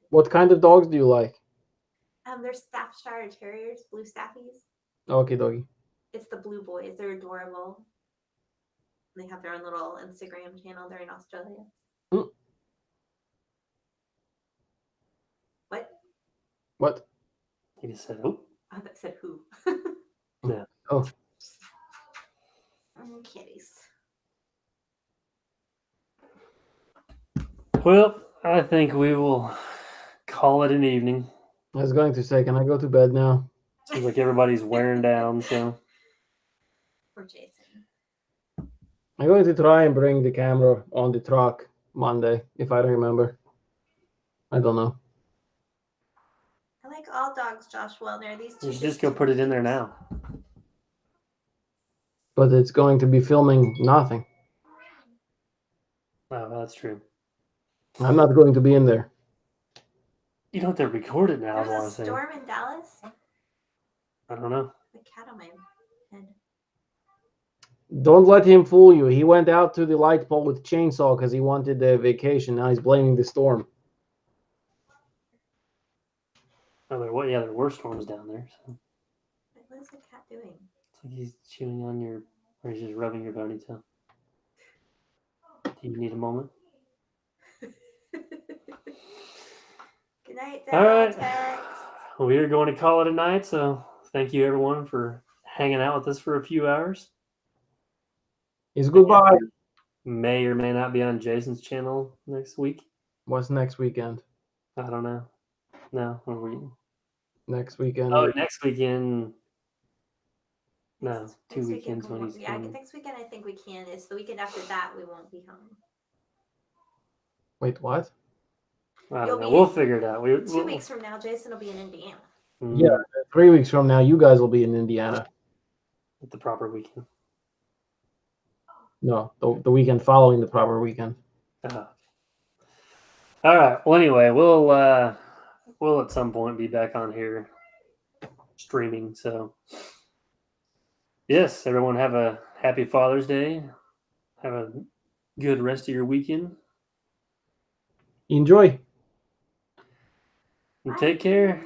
What kind of dogs do you like? They're Staffordshire Terriers, blue Staffies. Okay, doggy. It's the blue boys. They're adorable. They have their own little Instagram channel. They're in Australia. Mm. What? What? He just said, "Oh, I thought it said who. yeah." Oh, Kitties. Well, I think we will call it an evening. I was going to say, can I go to bed now? Seems like everybody's wearing down, so Or Jason. I'm going to try and bring the camera on the truck Monday, if I remember. I don't know. I like all dogs, Josh Wellner. These two you should just go put it in there now. But it's going to be filming nothing. Oh, that's true. I'm not going to be in there. You don't have to record it now. There is what I'm was a saying. storm in Dallas. I don't know. The cat on my head. Don't let him fool you. He went out to the light pole with chainsaw because he wanted a vacation. Now he's blaming the storm. Oh, there were storms down there. So What is the cat doing? it's like he's chewing on your, or he's just rubbing your ponytail. Do you need a moment? Good night, All right. Tex. We are going to call it a night. So thank you everyone for hanging out with us for a few hours. It's goodbye. May or may not be on Jason's channel next week. What's next weekend? I don't know. No, what were you? Next weekend. Oh, next weekend. No, Next 2 weekend weekends we when won't- he's yeah, coming. next weekend I think we can. It's the weekend after that we won't be home. Wait, what? I You'll don't know. be We'll in- figure it out. 2 weeks from now, Jason will be in Indiana. Yeah. 3 weeks from now, you guys will be in Indiana. At the proper weekend. No, the weekend following the proper weekend. Oh. All right. Well, anyway, we'll at some point be back on here streaming. So, yes, everyone have a happy Father's Day. Have a good rest of your weekend. Enjoy. And take care.